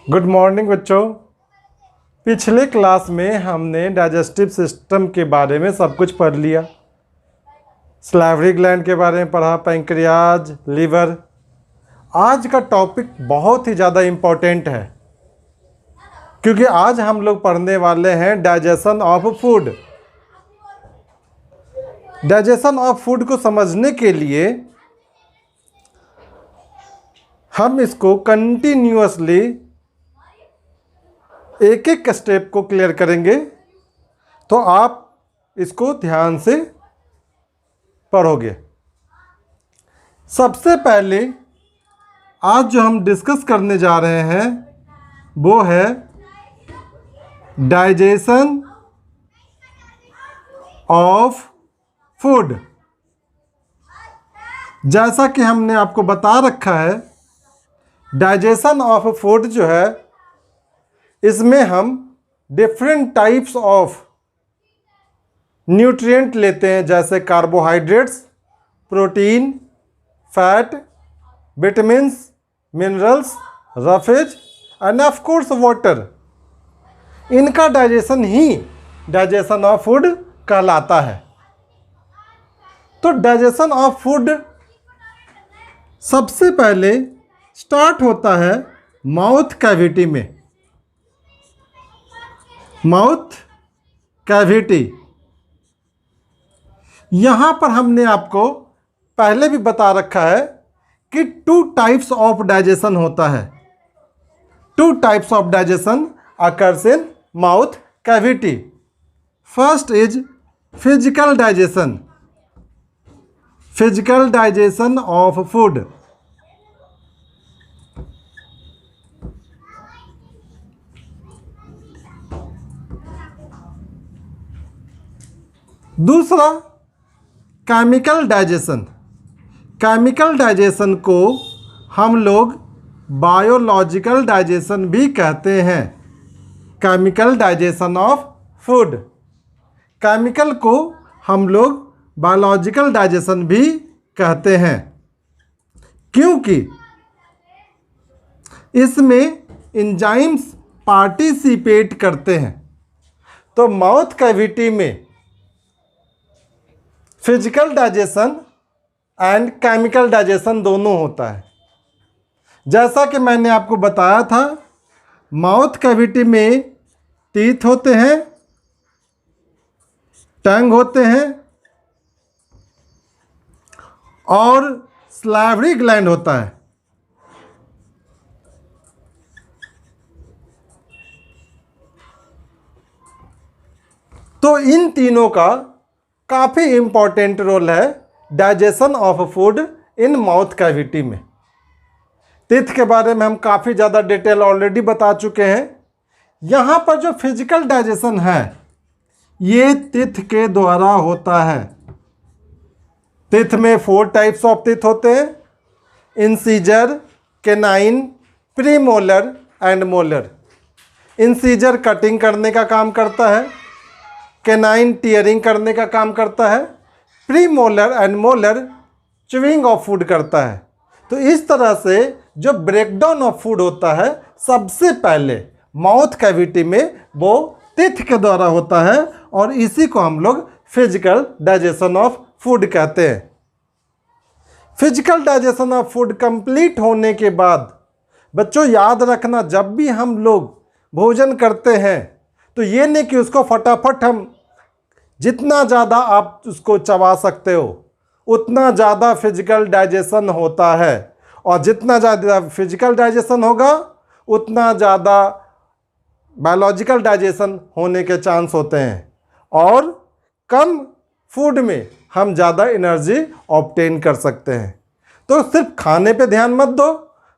Good morning बच्चों। पिछले class में हमने डाइजेस्टिव सिस्टम के बारे में सब कुछ पढ़ लिया। सलाइवरी ग्लैंड के बारे में पढ़ा, पैंक्रियाज, लीवर। आज का टॉपिक बहुत ही ज़्यादा इम्पोर्टेंट है क्योंकि आज हम लोग पढ़ने वाले हैं digestion of food. Digestion of food को समझने के लिए हम इसको कंटिन्यूअसली एक एक स्टेप को क्लियर करेंगे, तो आप इसको ध्यान से पढ़ोगे। सबसे पहले आज जो हम डिस्कस करने जा रहे हैं वो है डाइजेशन ऑफ फूड। जैसा कि हमने आपको बता रखा है, डाइजेशन ऑफ फूड जो है, इसमें हम डिफरेंट टाइप्स ऑफ न्यूट्रिएंट लेते हैं, जैसे carbohydrates, protein, fat, vitamins, minerals, roughage and of course water. इनका डाइजेशन ही डाइजेशन ऑफ फूड कहलाता है। तो डाइजेशन ऑफ फूड सबसे पहले स्टार्ट होता है माउथ कैविटी में। माउथ कैविटी, यहाँ पर हमने आपको पहले भी बता रखा है कि 2 टाइप्स ऑफ डाइजेशन होता है। 2 types of digestion occurs in mouth cavity. First is physical digestion, physical digestion of food. दूसरा केमिकल डाइजेशन। केमिकल डाइजेशन को हम लोग बायोलॉजिकल डाइजेशन भी कहते हैं। Chemical digestion of food. Chemical को हम लोग बायोलॉजिकल डाइजेशन भी कहते हैं क्योंकि इसमें एंजाइम्स पार्टिसिपेट करते हैं। तो माउथ कैविटी में physical digestion and chemical digestion दोनों होता है। जैसा कि मैंने आपको बताया था, माउथ कैविटी में टीथ होते हैं, टंग होते हैं और सलाइवरी ग्लैंड होता है। तो इन तीनों का काफ़ी इम्पॉर्टेंट रोल है digestion of food in mouth cavity में। टीथ के बारे में हम काफ़ी ज़्यादा डिटेल ऑलरेडी बता चुके हैं। यहाँ पर जो फिजिकल डाइजेशन है, ये टीथ के द्वारा होता है। टीथ में 4 टाइप्स ऑफ टीथ होते हैं: incisor, canine, premolar and molar. Incisor cutting करने का काम करता है, केनाइन टीयरिंग करने का काम करता है, premolar and molar chewing of food करता है। तो इस तरह से जो ब्रेकडाउन ऑफ फूड होता है, सबसे पहले माउथ कैविटी में वो टीथ के द्वारा होता है और इसी को हम लोग फिजिकल डाइजेशन ऑफ फूड कहते हैं। Physical digestion of food complete होने के बाद बच्चों याद रखना, जब भी हम लोग भोजन करते हैं तो ये नहीं कि उसको फटाफट हम जितना ज़्यादा आप उसको चबा सकते हो उतना ज़्यादा फिजिकल डाइजेशन होता है, और जितना ज़्यादा फिजिकल डाइजेशन होगा उतना ज़्यादा बायोलॉजिकल डाइजेशन होने के चांस होते हैं, और कम फूड में हम ज़्यादा एनर्जी ऑब्टेन कर सकते हैं। तो सिर्फ खाने पे ध्यान मत दो,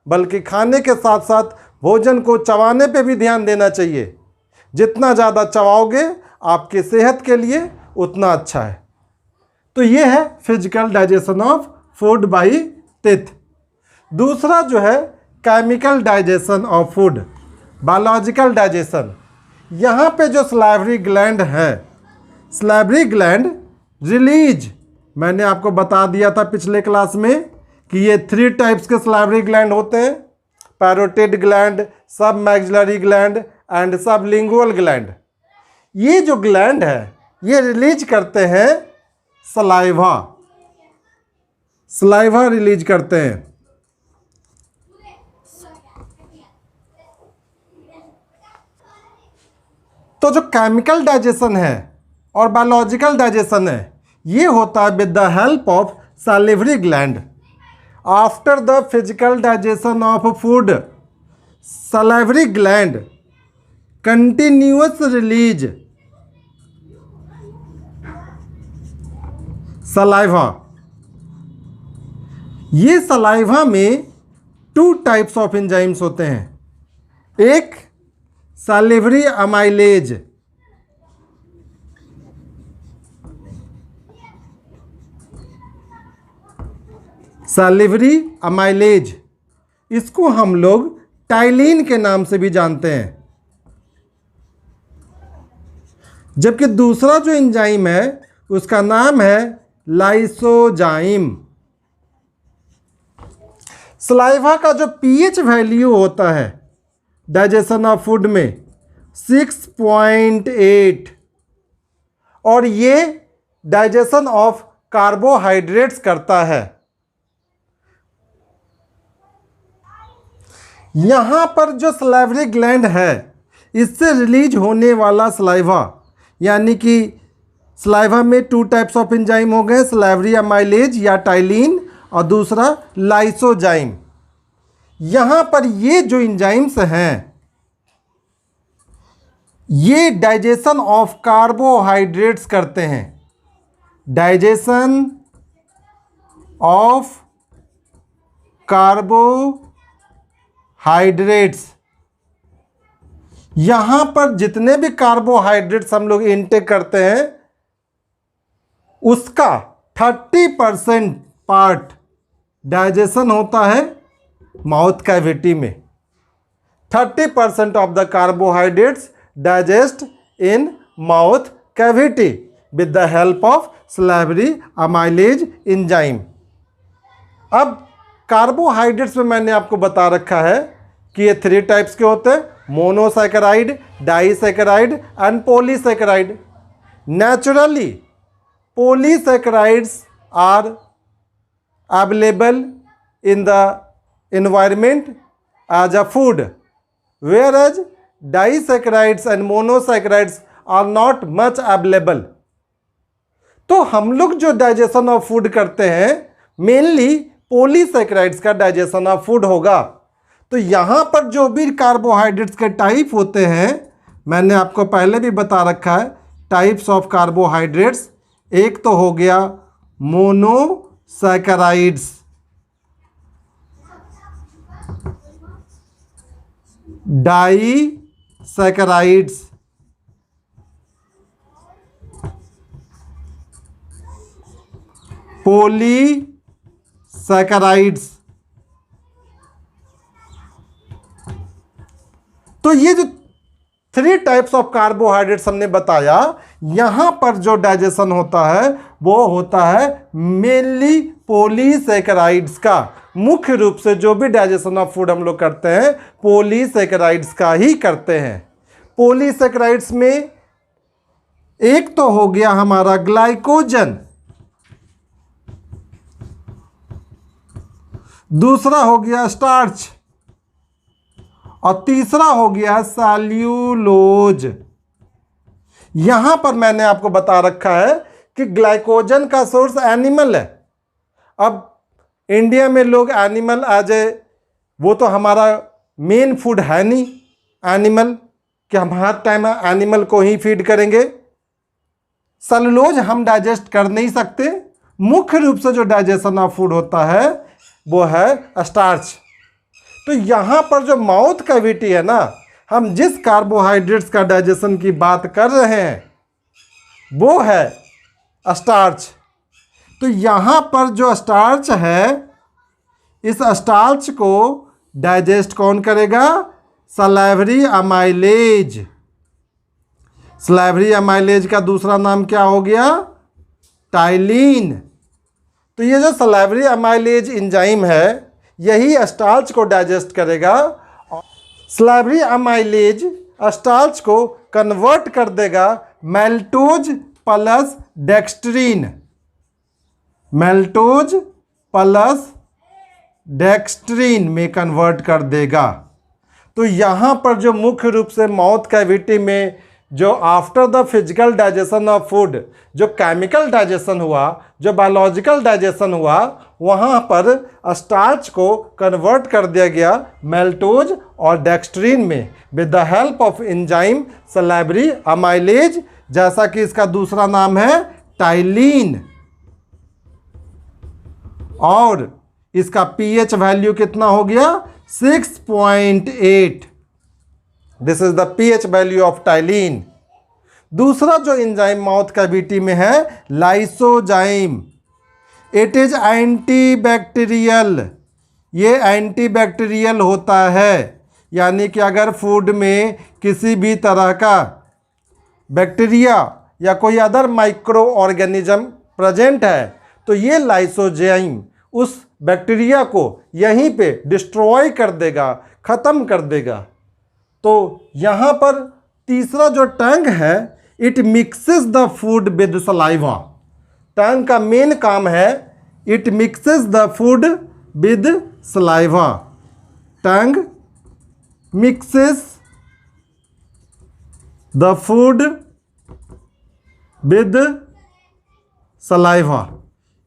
बल्कि खाने के साथ साथ भोजन को चबाने पे भी ध्यान देना चाहिए। जितना ज़्यादा चबाओगे आपकी सेहत के लिए उतना अच्छा है। तो ये है physical digestion of food by teeth. दूसरा जो है chemical digestion of food, biological digestion. यहाँ पे जो सलाइवरी ग्लैंड है, सलाइवरी ग्लैंड रिलीज, मैंने आपको बता दिया था पिछले क्लास में कि ये 3 टाइप्स के सलाइवरी ग्लैंड होते हैं: पैरोटिड ग्लैंड, सब मैक्सिलरी ग्लैंड एंड सब लिंगुअल ग्लैंड। ये जो ग्लैंड है ये रिलीज करते हैं सलाइवा, सलाइवा रिलीज करते हैं। तो जो केमिकल डाइजेशन है और बायोलॉजिकल डाइजेशन है ये होता है with the help of salivary gland. After the physical digestion of food, salivary gland continuous release saliva. ये सलाइवा में 2 टाइप्स ऑफ एंजाइम्स होते हैं। एक सैलिवरी अमाइलेज, सैलिवरी अमाइलेज, इसको हम लोग टाइलिन के नाम से भी जानते हैं। जबकि दूसरा जो एंजाइम है उसका नाम है लाइसोजाइम। सलाइवा का जो पीएच वैल्यू होता है डाइजेशन ऑफ फूड में 6.8, और ये डाइजेशन ऑफ कार्बोहाइड्रेट्स करता है। यहाँ पर जो सलाइवरी ग्लैंड है इससे रिलीज होने वाला सलाइवा, यानी कि सलाइवा में 2 टाइप्स ऑफ एंजाइम हो गए, सलाइवरी अमाइलेज या टाइलिन और दूसरा लाइसोजाइम। यहाँ पर ये जो एंजाइम्स हैं ये डाइजेशन ऑफ कार्बोहाइड्रेट्स करते हैं, डाइजेशन ऑफ कार्बोहाइड्रेट्स। यहाँ पर जितने भी कार्बोहाइड्रेट्स हम लोग इनटेक करते हैं उसका 30% पार्ट डाइजेशन होता है माउथ कैविटी में। 30% of the carbohydrates digest in mouth cavity with the help of salivary amylase enzyme. अब कार्बोहाइड्रेट्स में मैंने आपको बता रखा है कि ये 3 टाइप्स के होते हैं, monosaccharide, disaccharide and polysaccharide. Naturally polysaccharides are available in the environment as a food, whereas disaccharides and monosaccharides are not much available। तो हम लोग जो डाइजेशन ऑफ फूड करते हैं मेनली पॉलीसैकेराइड्स का डाइजेशन ऑफ फूड होगा। तो यहाँ पर जो भी कार्बोहाइड्रेट्स के टाइप होते हैं मैंने आपको पहले भी बता रखा है टाइप्स ऑफ कार्बोहाइड्रेट्स। एक तो हो गया मोनोसैकेराइड्स, डाइसैकेराइड्स, पॉलीसैकेराइड्स। तो ये जो 3 टाइप्स ऑफ कार्बोहाइड्रेट्स हमने बताया, यहां पर जो डाइजेशन होता है वो होता है मेनली पॉलीसैकेराइड्स का। मुख्य रूप से जो भी डाइजेशन ऑफ फूड हम लोग करते हैं पॉलीसैकेराइड्स का ही करते हैं। पॉलीसैकेराइड्स में एक तो हो गया हमारा ग्लाइकोजन, दूसरा हो गया स्टार्च और तीसरा हो गया सेल्यूलोज। यहां पर मैंने आपको बता रखा है कि ग्लाइकोजन का सोर्स एनिमल है। अब इंडिया में लोग एनिमल एज ए, वो तो हमारा मेन फूड है नहीं एनिमल कि हम हर टाइम एनिमल को ही फीड करेंगे। सेलुलोज हम डाइजेस्ट कर नहीं सकते। मुख्य रूप से जो डाइजेशन ऑफ फूड होता है वो है स्टार्च। तो यहाँ पर जो माउथ कैविटी है ना, हम जिस कार्बोहाइड्रेट्स का डाइजेशन की बात कर रहे हैं वो है स्टार्च। तो यहाँ पर जो स्टार्च है इस स्टार्च को डाइजेस्ट कौन करेगा? Salivary amylase. सलाइवरी अमाइलेज का दूसरा नाम क्या हो गया? टाइलिन। तो ये जो सलाइवरी अमाइलेज एंजाइम है यही स्टार्च को डाइजेस्ट करेगा सलाइवरी अमाइलेज स्टार्च को कन्वर्ट कर देगा मैल्टोज प्लस डेक्स्ट्रीन, मैल्टोज प्लस डेक्स्ट्रीन में कन्वर्ट कर देगा। तो यहाँ पर जो मुख्य रूप से माउथ कैविटी में जो after the physical digestion of food जो केमिकल डाइजेशन हुआ, जो बायोलॉजिकल डाइजेशन हुआ, वहाँ पर स्टार्च को कन्वर्ट कर दिया गया मैल्टोज और डेक्स्ट्रीन में with the help of enzyme salivary amylase, जैसा कि इसका दूसरा नाम है टाइलिन। और इसका पीएच वैल्यू कितना हो गया 6.8। This is the pH value of ptyalin. दूसरा जो एंजाइम माउथ कैविटी में है लाइसोजाइम, इट इज एंटीबैक्टीरियल। ये एंटीबैक्टीरियल होता है, यानी कि अगर फूड में किसी भी तरह का बैक्टीरिया या कोई अदर माइक्रो ऑर्गेनिज्म प्रेजेंट है तो ये लाइसोजाइम उस बैक्टीरिया को यहीं पे डिस्ट्रॉय कर देगा, ख़त्म कर देगा। तो यहाँ पर तीसरा जो टंग है, it mixes the food with saliva. Tongue का मेन काम है it mixes the food with saliva. Tongue mixes the food with saliva.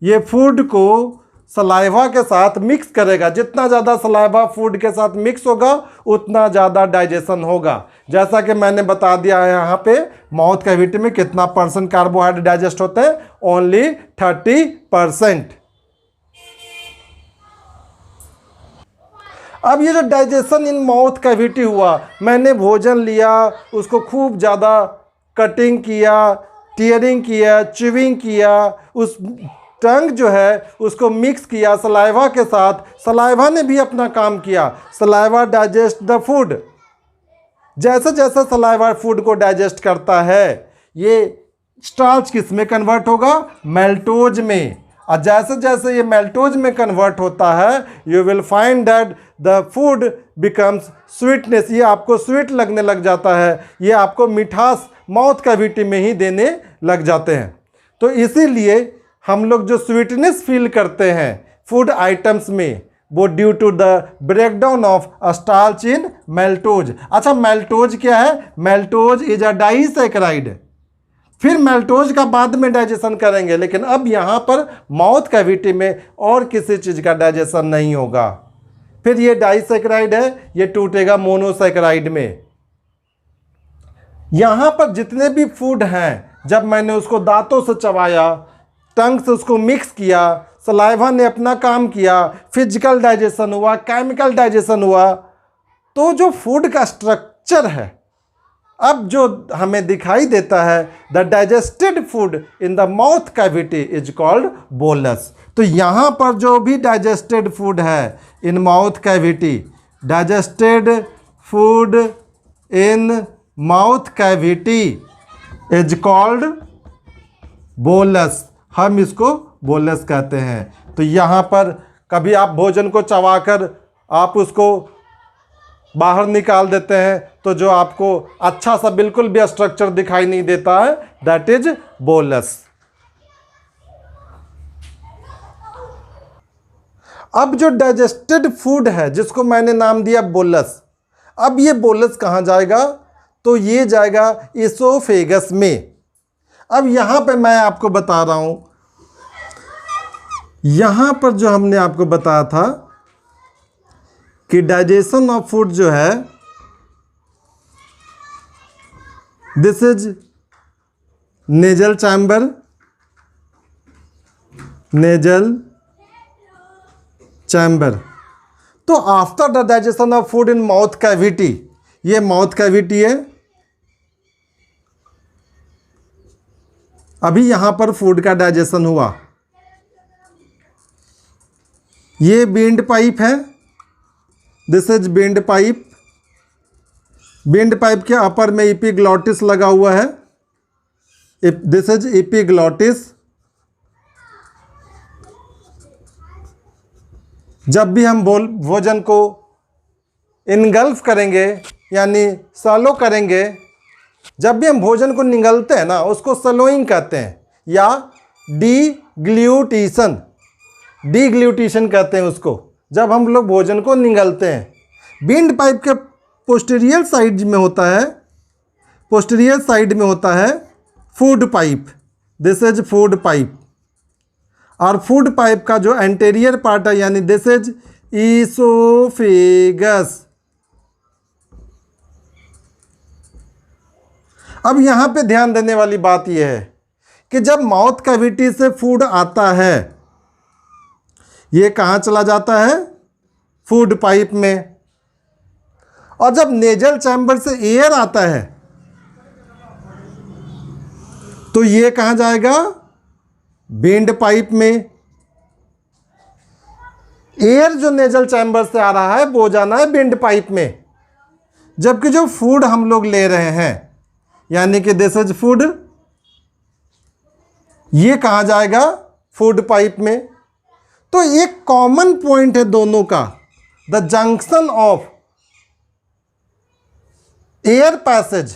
ये फूड को सलाइवा के साथ मिक्स करेगा। जितना ज़्यादा सलाइवा फूड के साथ मिक्स होगा उतना ज़्यादा डाइजेशन होगा। जैसा कि मैंने बता दिया है यहाँ पे माउथ कैविटी में कितना परसेंट कार्बोहाइड्रेट डाइजेस्ट होते हैं, ओनली 30%। अब ये जो डाइजेशन इन माउथ कैविटी हुआ, मैंने भोजन लिया, उसको खूब ज़्यादा कटिंग किया, टीयरिंग किया, च्यूइंग किया, उस टंग जो है उसको मिक्स किया सलाइवा के साथ। सलाइवा ने भी अपना काम किया, सलाइवा डाइजेस्ट द फूड। जैसे जैसे सलाइवा फूड को डाइजेस्ट करता है ये स्टार्च किस में कन्वर्ट होगा, मैल्टोज में। और जैसे जैसे ये मैल्टोज में कन्वर्ट होता है you will find that the food becomes sweetness. ये आपको स्वीट लगने लग जाता है, ये आपको मिठास माउथ कैविटी में ही देने लग जाते हैं। तो इसीलिए हम लोग जो स्वीटनेस फील करते हैं फूड आइटम्स में वो due to the breakdown of starch in maltose. अच्छा, मैल्टोज क्या है? Maltose is a disaccharide. फिर मैल्टोज का बाद में डाइजेशन करेंगे, लेकिन अब यहाँ पर माउथ कैविटी में और किसी चीज़ का डाइजेशन नहीं होगा। फिर ये डाइसैकेराइड है, ये टूटेगा मोनोसैकेराइड में। यहाँ पर जितने भी फूड हैं, जब मैंने उसको दांतों से चबाया, टंग से उसको मिक्स किया, सलाइवा ने अपना काम किया, फिजिकल डाइजेशन हुआ, केमिकल डाइजेशन हुआ, तो जो फूड का स्ट्रक्चर है अब जो हमें दिखाई देता है, the digested food in the mouth cavity is called bolus. तो यहाँ पर जो भी डाइजेस्टेड फूड है इन mouth cavity, digested food in mouth cavity is called bolus. हम इसको बोलस कहते हैं। तो यहाँ पर कभी आप भोजन को चबाकर आप उसको बाहर निकाल देते हैं तो जो आपको अच्छा सा बिल्कुल भी स्ट्रक्चर दिखाई नहीं देता है, दैट इज बोलस। अब जो डाइजेस्टेड फूड है जिसको मैंने नाम दिया बोलस, अब ये बोलस कहाँ जाएगा? तो ये जाएगा इसोफेगस में। अब यहाँ पे मैं आपको बता रहा हूँ, यहाँ पर जो हमने आपको बताया था कि डाइजेशन ऑफ फूड जो है this is nasal chamber, nasal chamber. तो after the digestion of food in mouth cavity, ये माउथ कैविटी है। अभी यहां पर फूड का डाइजेशन हुआ, ये बींड पाइप है, this is wind pipe. Wind pipe के अपर में एपिग्लॉटिस लगा हुआ है, दिस इज एपिग्लॉटिस। जब भी हम भोजन को इनगल्फ करेंगे यानी सॉलो करेंगे। जब भी हम भोजन को निगलते हैं ना उसको सलोइंग कहते हैं या डीग्लूटिशन कहते हैं उसको, जब हम लोग भोजन को निगलते हैं। विंड पाइप के पोस्टीरियर साइड में होता है food pipe, this is food pipe. और फूड पाइप का जो एंटीरियर पार्ट है यानी दिस इज ईसोफेगस। अब यहाँ पे ध्यान देने वाली बात यह है कि जब माउथ कैविटी से फूड आता है ये कहाँ चला जाता है? फूड पाइप में। और जब नेजल चैम्बर से एयर आता है तो ये कहाँ जाएगा? विंड पाइप में। एयर जो नेजल चैम्बर से आ रहा है वो जाना है विंड पाइप में, जबकि जो फूड हम लोग ले रहे हैं यानी कि दिस इज फूड, ये कहाँ जाएगा? फूड पाइप में। तो एक कॉमन पॉइंट है दोनों का, the junction of air passage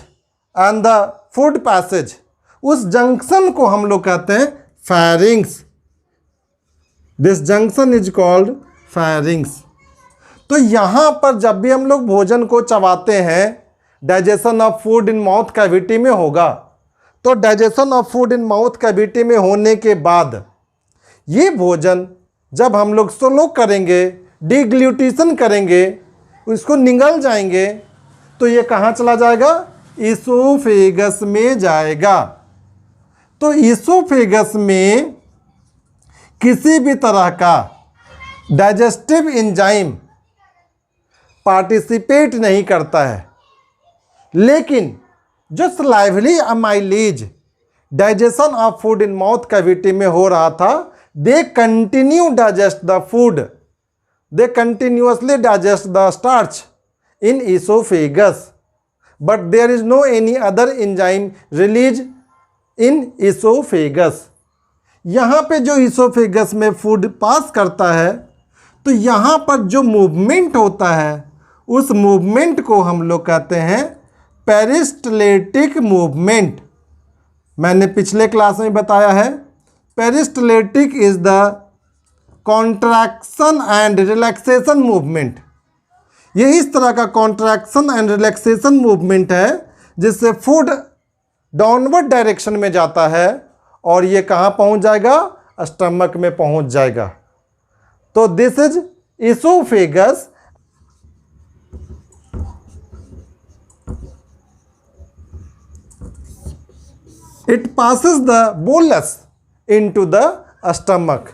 and the food passage, उस जंक्शन को हम लोग कहते हैं pharynx. This junction is called pharynx. तो यहाँ पर जब भी हम लोग भोजन को चबाते हैं digestion of food in mouth cavity में होगा। तो digestion of food in mouth cavity में होने के बाद ये भोजन जब हम लोग स्लो करेंगे, डिग्लूटिशन करेंगे, उसको निगल जाएंगे तो ये कहाँ चला जाएगा? ईसोफेगस में जाएगा। तो ईसोफेगस में किसी भी तरह का डाइजेस्टिव एंजाइम पार्टिसिपेट नहीं करता है, लेकिन जो salivary amylase digestion of food in mouth cavity में हो रहा था, they continue digest the food, they continuously digest the starch in oesophagus, but there is no any other enzyme release in oesophagus. यहाँ पे जो ईसोफेगस में food पास करता है तो यहाँ पर जो मूवमेंट होता है उस मूवमेंट को हम लोग कहते हैं पेरिस्टलेटिक मूवमेंट। मैंने पिछले क्लास में बताया है peristaltic is the contraction and relaxation movement. ये इस तरह का कॉन्ट्रैक्शन एंड रिलैक्सेशन मूवमेंट है जिससे फूड डाउनवर्ड डायरेक्शन में जाता है और ये कहाँ पहुँच जाएगा? स्टमक में पहुँच जाएगा। तो this is oesophagus. It passes the bolus into the stomach.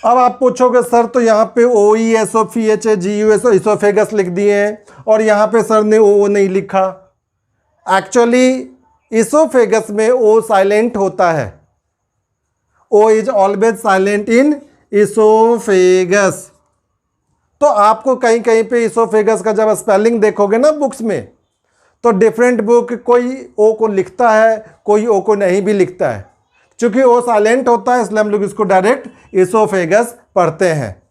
अब आप पूछोगे सर तो यहाँ पे OESOPHAGUS ईसोफेगस लिख दिए हैं और यहाँ पे सर ने O नहीं लिखा। एक्चुअली ईसोफेगस में O साइलेंट होता है। O is always silent in oesophagus. तो आपको कहीं कहीं पे ईसोफेगस का जब स्पेलिंग देखोगे ना बुक्स में तो डिफरेंट बुक कोई ओ को लिखता है, कोई ओ को नहीं भी लिखता है। चूंकि ओ साइलेंट होता है इसलिए हम लोग इसको डायरेक्ट ईसोफेगस पढ़ते हैं।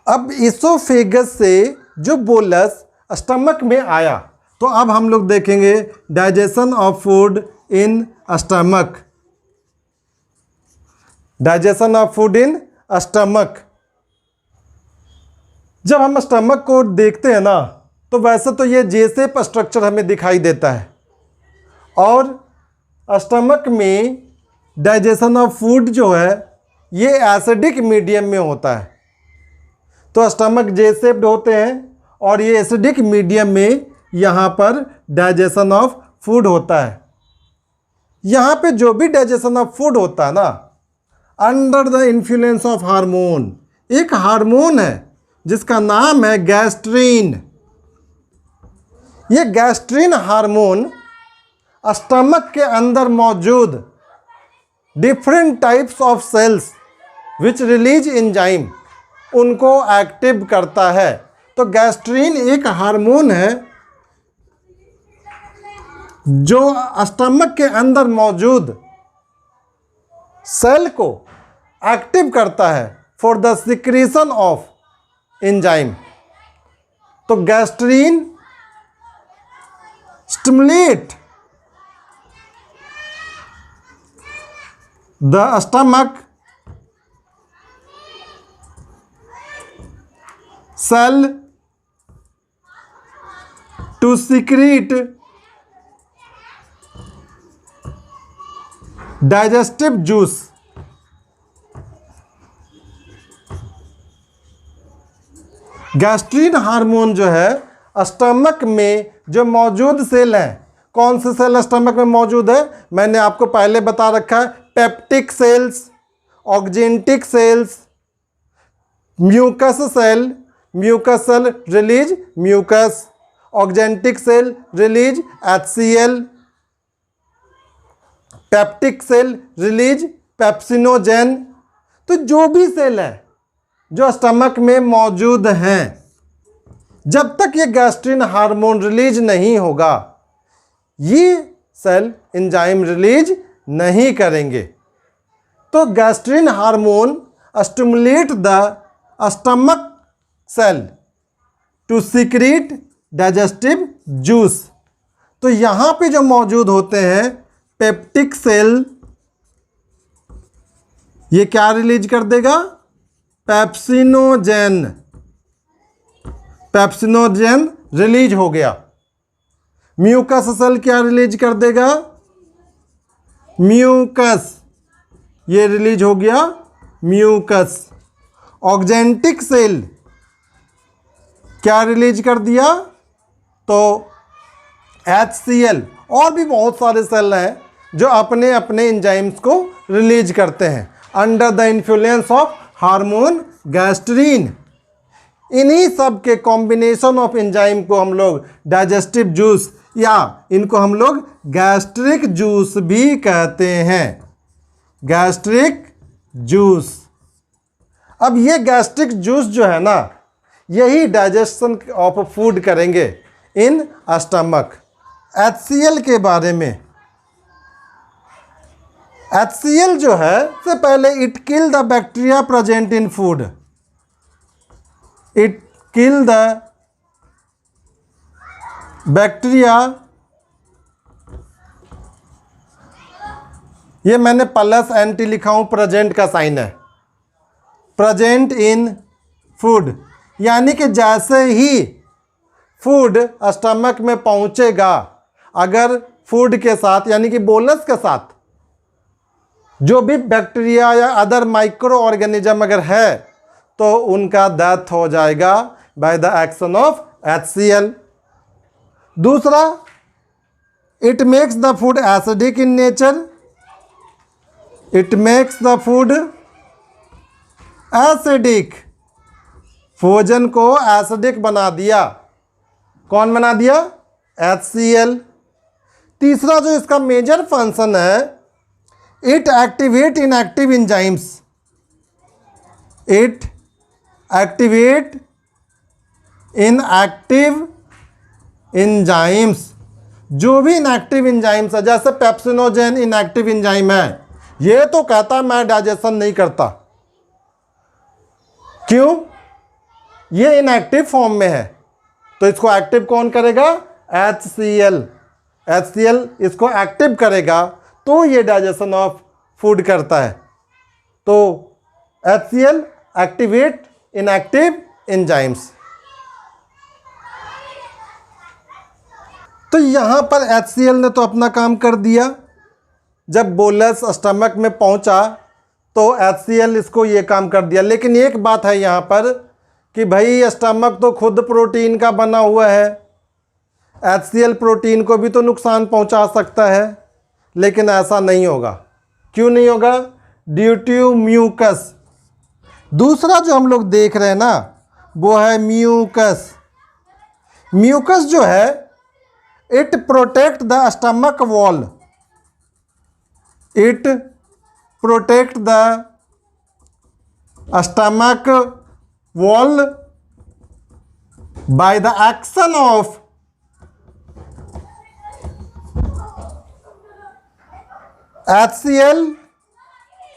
अब ईसोफेगस से जो बोलस स्टमक में आया तो अब हम लोग देखेंगे digestion of food in stomach. Digestion of food in stomach. जब हम स्टमक को देखते हैं ना तो वैसे तो ये जे शेप स्ट्रक्चर हमें दिखाई देता है और स्टमक में डाइजेशन ऑफ फूड जो है ये एसिडिक मीडियम में होता है। तो स्टमक जे शेप्ड होते हैं और ये एसिडिक मीडियम में यहाँ पर डाइजेशन ऑफ फूड होता है। यहाँ पे जो भी डाइजेशन ऑफ फूड होता है ना under the influence of hormone, एक हार्मोन है जिसका नाम है गैस्ट्रीन। ये गैस्ट्रीन हार्मोन स्टमक के अंदर मौजूद different types of cells which release enzyme उनको एक्टिव करता है। तो गैस्ट्रीन एक हार्मोन है जो स्टमक के अंदर मौजूद सेल को एक्टिव करता है for the secretion of enzyme. तो gastrin stimulate the stomach cell to secrete digestive juice. Gastrin hormone जो है स्टमक में जो मौजूद सेल हैं, कौन से सेल स्टमक में मौजूद है, मैंने आपको पहले बता रखा है। Peptic cells, oxyntic cells, mucus cell, mucus cell release mucus, oxyntic cell release HCl, peptic cell release pepsinogen. तो जो भी सेल है जो स्टमक में मौजूद हैं, जब तक ये गैस्ट्रीन हार्मोन रिलीज नहीं होगा, ये सेल एंजाइम रिलीज नहीं करेंगे। तो gastrin hormone stimulate the stomach cell to secrete digestive juice. तो यहाँ पे जो मौजूद होते हैं पेप्टिक सेल, ये क्या रिलीज कर देगा, पेप्सिनोजेन। पेप्सिनोजेन रिलीज हो गया। म्यूकस सेल क्या रिलीज कर देगा, म्यूकस, ये रिलीज हो गया म्यूकस। ऑक्जेंटिक सेल क्या रिलीज कर दिया, तो HCl। और भी बहुत सारे सेल हैं जो अपने अपने एंजाइम्स को रिलीज करते हैं under the influence of hormone gastrin. इन्हीं सब के कॉम्बिनेशन ऑफ एंजाइम को हम लोग डाइजेस्टिव जूस या इनको हम लोग गैस्ट्रिक जूस भी कहते हैं, गैस्ट्रिक जूस। अब ये गैस्ट्रिक जूस जो है ना, यही डाइजेशन ऑफ फूड करेंगे इन स्टमक। HCl के बारे में, HCl जो है सबसे पहले it kill the bacteria present in food, it kill the bacteria. ये मैंने प्लस एंटी लिखा हूं, प्रेजेंट का साइन है, प्रेजेंट इन फूड। यानी कि जैसे ही फूड स्टमक में पहुंचेगा, अगर फूड के साथ यानी कि बोलस के साथ जो भी बैक्टीरिया या अदर माइक्रो ऑर्गेनिज्म अगर है, तो उनका डेथ हो जाएगा by the action of HCl। दूसरा, it makes the food acidic in nature, it makes the food acidic. भोजन को एसिडिक बना दिया, कौन बना दिया, HCl। तीसरा जो इसका मेजर फंक्शन है, it activate inactive enzymes, it activate inactive enzymes. जो भी इनएक्टिव एंजाइम्स है, जैसे पेप्सिनोजेन इनएक्टिव एंजाइम है, ये तो कहता मैं डाइजेशन नहीं करता, क्यों, ये इनएक्टिव फॉर्म में है, तो इसको एक्टिव कौन करेगा, HCl। HCl इसको एक्टिव करेगा तो ये डाइजेशन ऑफ फूड करता है। तो HCl एक्टिवेट इनएक्टिव एंजाइम्स। तो यहां पर HCl ने तो अपना काम कर दिया। जब बोलस स्टमक में पहुंचा तो HCl इसको ये काम कर दिया। लेकिन एक बात है यहाँ पर कि भाई स्टमक तो खुद प्रोटीन का बना हुआ है, HCl प्रोटीन को भी तो नुकसान पहुंचा सकता है, लेकिन ऐसा नहीं होगा। क्यों नहीं होगा, ड्यू टू म्यूकस। दूसरा जो हम लोग देख रहे हैं ना, वो है म्यूकस। म्यूकस जो है, it protect the stomach wall, it protect the stomach wall by the action of HCl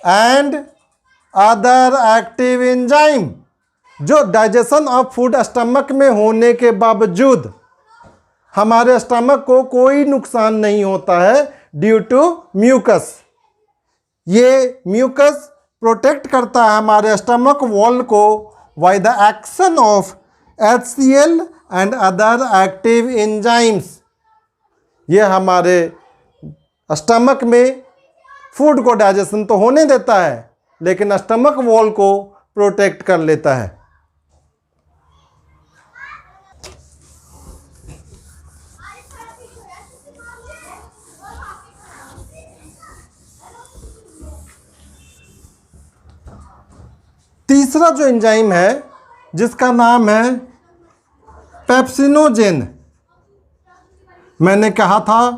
and other active enzyme. जो डाइजेशन ऑफ फूड स्टमक में होने के बावजूद हमारे स्टमक को कोई नुकसान नहीं होता है ड्यू टू म्यूकस। ये म्यूकस प्रोटेक्ट करता है हमारे स्टमक वॉल को by the action of HCl and other active enzymes. ये हमारे स्टमक में फूड को डाइजेशन तो होने देता है, लेकिन स्टमक वॉल को प्रोटेक्ट कर लेता है। तीसरा जो एंजाइम है जिसका नाम है पेप्सिनोजेन। मैंने कहा था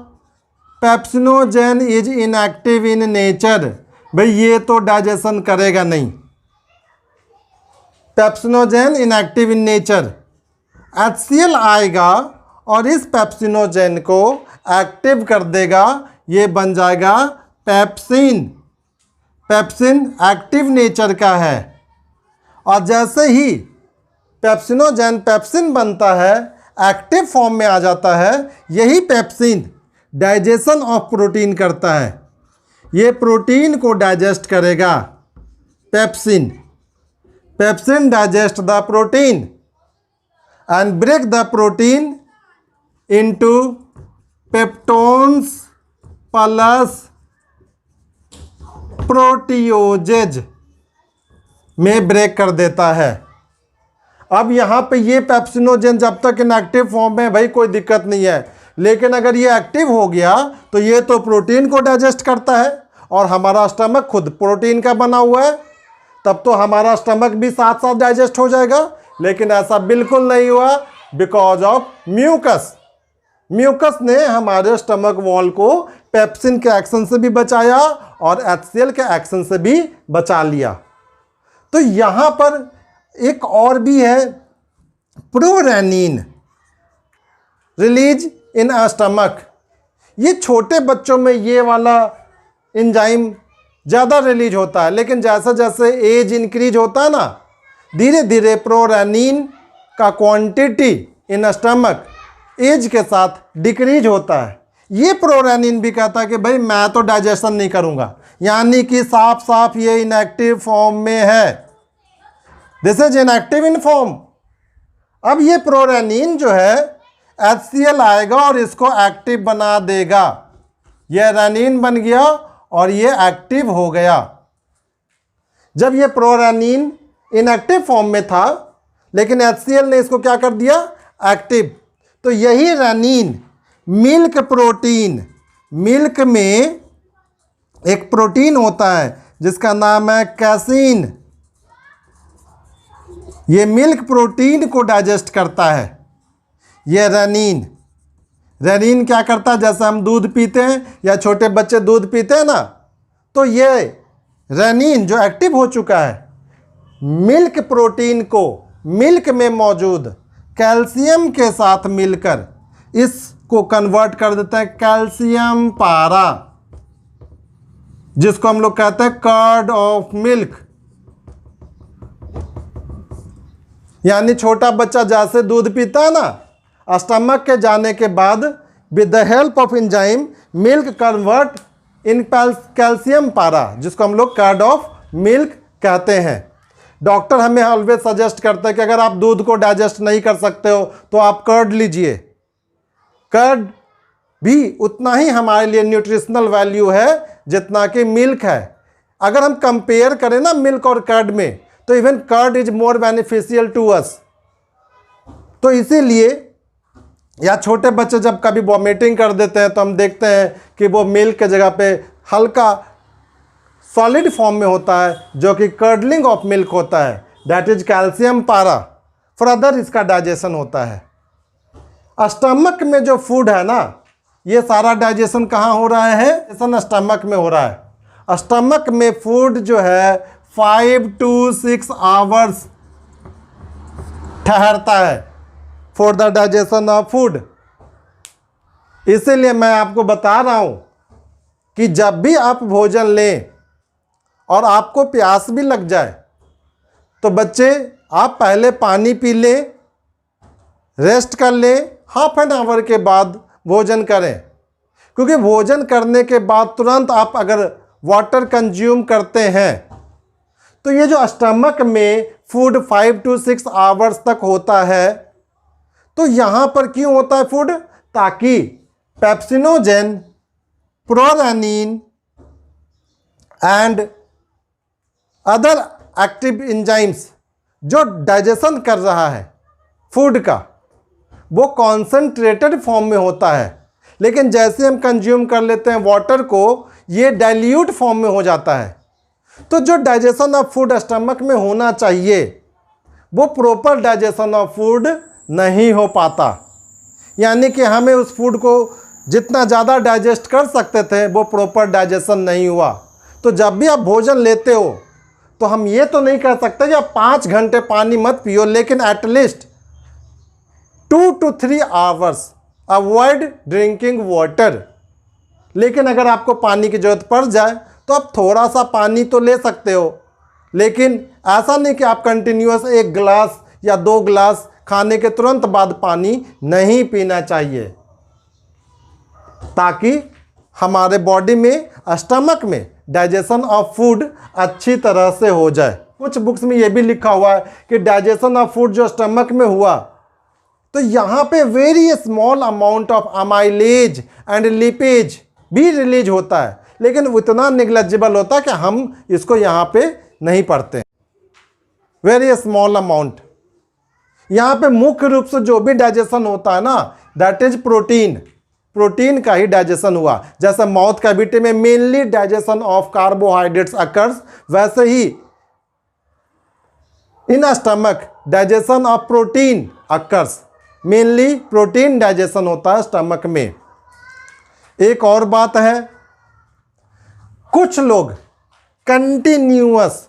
pepsinogen is inactive in nature. भाई ये तो डाइजेशन करेगा नहीं। Pepsinogen inactive in nature. HCl आएगा और इस पेप्सिनोजेन को एक्टिव कर देगा, ये बन जाएगा पेप्सिन। पेप्सिन एक्टिव नेचर का है और जैसे ही पेप्सिनोजेन पेप्सिन बनता है, एक्टिव फॉर्म में आ जाता है, यही पेप्सिन डाइजेशन ऑफ प्रोटीन करता है। ये प्रोटीन को डाइजेस्ट करेगा। Pepsin pepsin digest the protein and break the protein into peptones plus proteoses में ब्रेक कर देता है। अब यहाँ पे ये पेप्सिनोजेन जब तक इनएक्टिव फॉर्म में, भाई कोई दिक्कत नहीं है, लेकिन अगर ये एक्टिव हो गया तो ये तो प्रोटीन को डाइजेस्ट करता है और हमारा स्टमक खुद प्रोटीन का बना हुआ है, तब तो हमारा स्टमक भी साथ साथ डाइजेस्ट हो जाएगा। लेकिन ऐसा बिल्कुल नहीं हुआ बिकॉज ऑफ म्यूकस। म्यूकस ने हमारे स्टमक वॉल को पेप्सिन के एक्शन से भी बचाया और HCl के एक्शन से भी बचा लिया। तो यहाँ पर एक और भी है, prorennin release in a stomach. ये छोटे बच्चों में ये वाला एंजाइम ज़्यादा रिलीज होता है, लेकिन जैसे जैसे एज इंक्रीज होता है ना, धीरे धीरे प्रोरेनिन का क्वांटिटी इन स्टमक एज के साथ डिक्रीज होता है। ये प्रोरेनिन भी कहता है कि भाई मैं तो डाइजेशन नहीं करूँगा, यानी कि साफ साफ ये इनएक्टिव फॉर्म में है। This is inactive in form. अब ये प्रोरेनिन जो है HCl आएगा और इसको एक्टिव बना देगा। ये रेनिन बन गया और ये एक्टिव हो गया। जब ये प्रोरेनिन इनएक्टिव फॉर्म में था, लेकिन HCl ने इसको क्या कर दिया, एक्टिव। तो यही रेनिन मिल्क प्रोटीन, मिल्क में एक प्रोटीन होता है जिसका नाम है कैसीन। ये मिल्क प्रोटीन को डाइजेस्ट करता है। ये रेनिन, रेनिन क्या करता है, जैसे हम दूध पीते हैं या छोटे बच्चे दूध पीते हैं ना, तो ये रेनिन जो एक्टिव हो चुका है, मिल्क प्रोटीन को मिल्क में मौजूद कैल्शियम के साथ मिलकर इसको कन्वर्ट कर देता है कैल्शियम पारा, जिसको हम लोग कहते हैं कर्ड ऑफ मिल्क। यानी छोटा बच्चा जैसे दूध पीता है ना, स्टमक के जाने के बाद with the help of enzyme milk convert in calcium पारा, जिसको हम लोग कर्ड ऑफ मिल्क कहते हैं। डॉक्टर हमें ऑलवेज सजेस्ट करते हैं कि अगर आप दूध को डाइजेस्ट नहीं कर सकते हो तो आप कर्ड लीजिए। कर्ड भी उतना ही हमारे लिए न्यूट्रिशनल वैल्यू है जितना कि मिल्क है। अगर हम कंपेयर करें ना मिल्क और कर्ड में, तो even curd is more beneficial to us. तो इसीलिए, या छोटे बच्चे जब कभी वॉमिटिंग कर देते हैं तो हम देखते हैं कि वो मिल्क के जगह पे हल्का सॉलिड फॉर्म में होता है, जो कि कर्डलिंग ऑफ मिल्क होता है, दैट इज कैल्शियम पारा। फर्दर इसका डाइजेशन होता है। स्टमक में जो फूड है ना, ये सारा डाइजेशन कहाँ हो रहा है, डाइजेशन स्टमक में हो रहा है। स्टमक में फूड जो है 5 to 6 आवर्स ठहरता है for the digestion of food. इसीलिए मैं आपको बता रहा हूं कि जब भी आप भोजन लें और आपको प्यास भी लग जाए, तो बच्चे आप पहले पानी पी लें, रेस्ट कर लें, हाफ एन आवर के बाद भोजन करें। क्योंकि भोजन करने के बाद तुरंत आप अगर वाटर कंज्यूम करते हैं तो ये जो स्टमक में फूड 5 to 6 आवर्स तक होता है, तो यहाँ पर क्यों होता है फूड? ताकि pepsinogen, prorennin and other active enzymes जो डाइजेशन कर रहा है फूड का, वो कॉन्सेंट्रेटेड फॉर्म में होता है। लेकिन जैसे हम कंज्यूम कर लेते हैं वाटर को, ये डाइल्यूट फॉर्म में हो जाता है। तो जो डाइजेशन ऑफ फूड स्टमक में होना चाहिए वो प्रॉपर डाइजेशन ऑफ फूड नहीं हो पाता। यानी कि हमें उस फूड को जितना ज़्यादा डाइजेस्ट कर सकते थे वो प्रॉपर डाइजेशन नहीं हुआ। तो जब भी आप भोजन लेते हो तो हम ये तो नहीं कह सकते कि आप 5 घंटे पानी मत पियो, लेकिन at least 2 to 3 hours avoid drinking water. लेकिन अगर आपको पानी की ज़रूरत पड़ जाए तो आप थोड़ा सा पानी तो ले सकते हो, लेकिन ऐसा नहीं कि आप कंटिन्यूअस 1 गिलास या 2 गिलास खाने के तुरंत बाद पानी नहीं पीना चाहिए, ताकि हमारे बॉडी में, स्टमक में डाइजेशन ऑफ फूड अच्छी तरह से हो जाए। कुछ बुक्स में ये भी लिखा हुआ है कि डाइजेशन ऑफ फूड जो स्टमक में हुआ तो यहाँ पे very small amount of amylase and lipase भी रिलीज होता है, लेकिन उतना निग्लेजिबल होता है कि हम इसको यहाँ पे नहीं पढ़ते। Very small amount. यहाँ पे मुख्य रूप से जो भी डाइजेशन होता है ना, दैट इज प्रोटीन। प्रोटीन का ही डाइजेशन हुआ। जैसे माउथ कैविटी में mainly digestion of carbohydrates occurs, वैसे ही in stomach digestion of protein occurs. Mainly protein digestion होता है स्टमक में। एक और बात है, कुछ लोग कंटिन्यूअस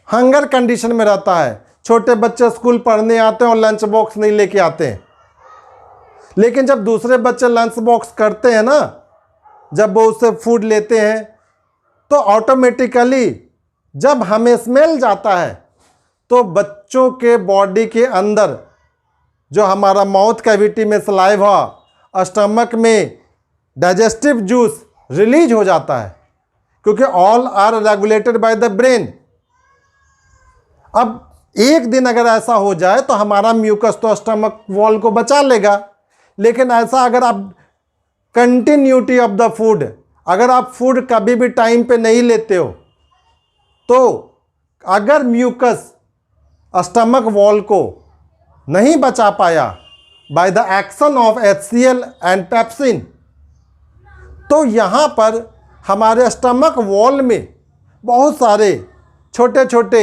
हंगर कंडीशन में रहता है। छोटे बच्चे स्कूल पढ़ने आते हैं और लंच बॉक्स नहीं लेके आते हैं, लेकिन जब दूसरे बच्चे लंच बॉक्स करते हैं ना, जब वो उससे फूड लेते हैं तो ऑटोमेटिकली जब हमें स्मेल जाता है तो बच्चों के बॉडी के अंदर जो हमारा माउथ कैविटी में सलाइवा, स्टमक में डाइजेस्टिव जूस रिलीज हो जाता है, क्योंकि all are regulated by the brain. अब एक दिन अगर ऐसा हो जाए तो हमारा म्यूकस तो स्टमक वॉल को बचा लेगा, लेकिन ऐसा अगर आप कंटिन्यूटी ऑफ द फूड, अगर आप फूड कभी भी टाइम पे नहीं लेते हो, तो अगर म्यूकस स्टमक वॉल को नहीं बचा पाया by the action of HCl and pepsin, तो यहाँ पर हमारे स्टमक वॉल में बहुत सारे छोटे छोटे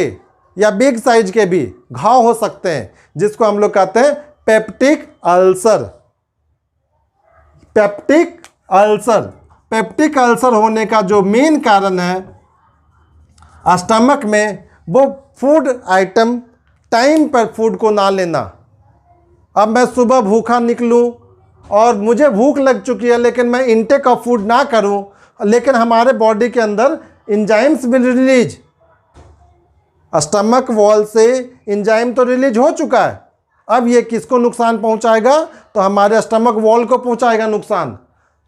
या बिग साइज के भी घाव हो सकते हैं, जिसको हम लोग कहते हैं peptic ulcer. Peptic ulcer. Peptic ulcer होने का जो मेन कारण है स्टमक में, वो फूड आइटम टाइम पर फूड को ना लेना। अब मैं सुबह भूखा निकलूं और मुझे भूख लग चुकी है, लेकिन मैं इनटेक ऑफ फूड ना करूं, लेकिन हमारे बॉडी के अंदर enzymes will release. Stomach wall से एंजाइम तो रिलीज हो चुका है, अब ये किसको नुकसान पहुंचाएगा? तो हमारे स्टमक वॉल को पहुंचाएगा नुकसान,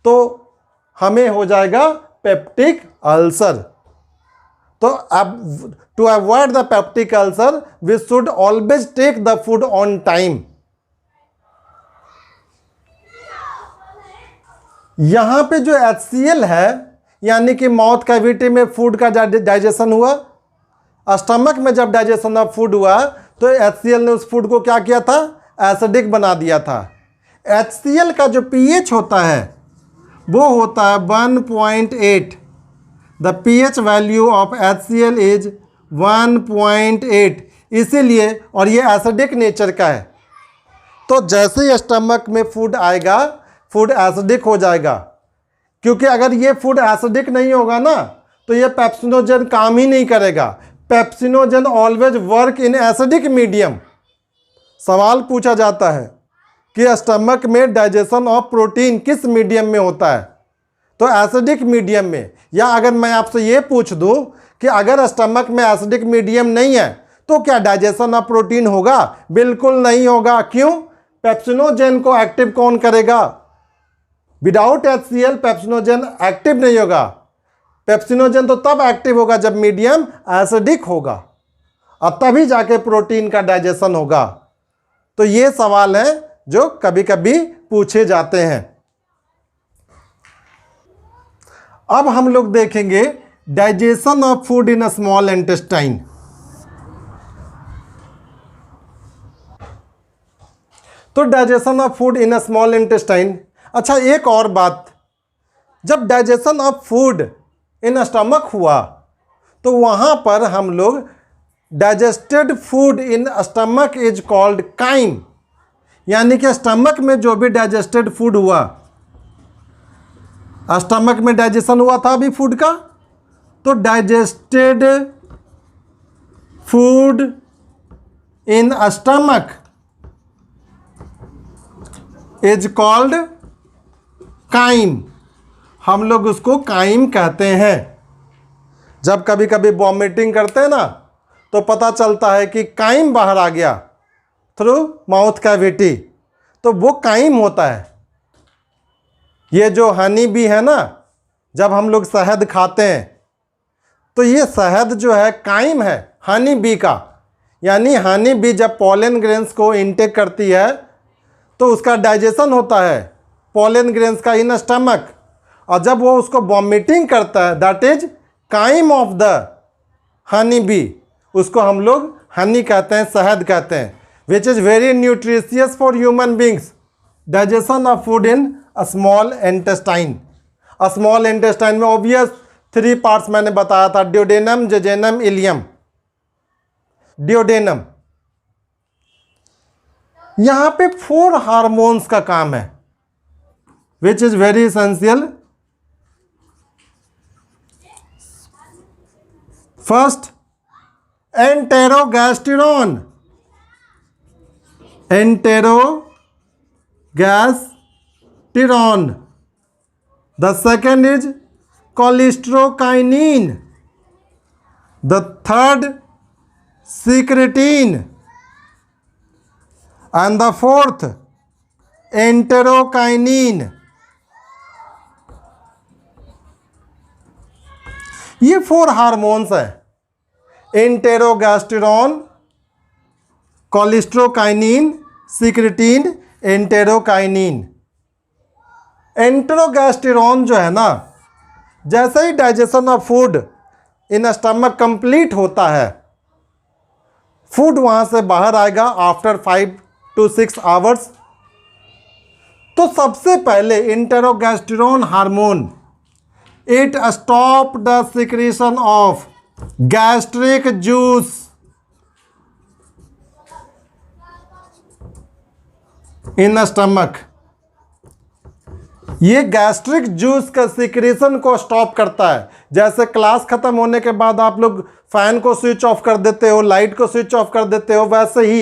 तो हमें हो जाएगा पेप्टिक अल्सर। तो अब to avoid the peptic ulcer we should always take the food on time. यहाँ पे जो HCl है, यानी कि माउथ कैविटी में फूड का डाइजेशन हुआ, स्टमक में जब डाइजेशन ऑफ फूड हुआ तो HCl ने उस फूड को क्या किया था? एसिडिक बना दिया था। HCl का जो pH होता है वो होता है 1.8। The pH value of HCl is 1.8, इसीलिए, और ये एसिडिक नेचर का है। तो जैसे ही स्टमक में फूड आएगा, फूड एसिडिक हो जाएगा, क्योंकि अगर ये फूड एसिडिक नहीं होगा ना तो ये पेप्सिनोजन काम ही नहीं करेगा। Pepsinogen always work in acidic medium. सवाल पूछा जाता है कि स्टमक में डाइजेशन ऑफ प्रोटीन किस मीडियम में होता है? तो एसिडिक मीडियम में। या अगर मैं आपसे ये पूछ दूं कि अगर स्टमक में एसिडिक मीडियम नहीं है तो क्या डाइजेशन ऑफ प्रोटीन होगा? बिल्कुल नहीं होगा। क्यों? पेप्सिनोजेन को एक्टिव कौन करेगा? विदाउट HCl पेप्सिनोजेन एक्टिव नहीं होगा। पेप्सिनोजेन तो तब एक्टिव होगा जब मीडियम एसिडिक होगा और तभी जाके प्रोटीन का डाइजेशन होगा। तो ये सवाल है जो कभी कभी पूछे जाते हैं। अब हम लोग देखेंगे digestion of food in small intestine. तो digestion of food in small intestine. अच्छा, एक और बात, जब digestion of food in stomach हुआ तो वहां पर हम लोग digested food in stomach is called chyme, यानी कि स्टमक में जो भी डाइजेस्टेड फूड हुआ, स्टमक में डाइजेशन हुआ था अभी फूड का, तो digested food in stomach is called chyme. हम लोग उसको काइम कहते हैं। जब कभी कभी वॉमिटिंग करते हैं ना तो पता चलता है कि काइम बाहर आ गया थ्रू माउथ कैविटी, तो वो काइम होता है। ये जो हनी बी है ना, जब हम लोग शहद खाते हैं तो ये शहद जो है काइम है हनी बी का। यानी हनी बी जब पॉलन ग्रेन्स को इनटेक करती है तो उसका डाइजेशन होता है पॉलन ग्रेन्स का इन स्टमक, और जब वो उसको वॉमिटिंग करता है that is chyme of the honey bee, उसको हम लोग हनी कहते हैं, शहद कहते हैं, which is very nutritious for human beings. Digestion of food in small intestine. Small intestine में ऑब्वियस 3 पार्ट्स मैंने बताया था, ड्यूडेनम, जेजेनम, इलियम। ड्यूडेनम, यहां पे 4 हार्मोन्स का काम है which is very essential. First, enterogastrone. Enterogastrone. The second is cholesterokinin. The third, secretin. And the fourth, enterokinin. ये 4 हार्मोन्स हैं, एंटेरोगैस्टेरोन, कोलेस्ट्रोकाइनिन, सिक्रेटिन, एंटेरोकाइनिन। एंटेरोगैस्टेरोन जो है ना, जैसे ही digestion of food in stomach complete होता है, फूड वहां से बाहर आएगा आफ्टर 5 to 6 आवर्स। तो सबसे पहले enterogastrone hormone it stop the secretion of gastric juice in stomach. ये गैस्ट्रिक जूस का सिक्रेशन को स्टॉप करता है। जैसे क्लास खत्म होने के बाद आप लोग फैन को स्विच ऑफ कर देते हो, लाइट को स्विच ऑफ कर देते हो, वैसे ही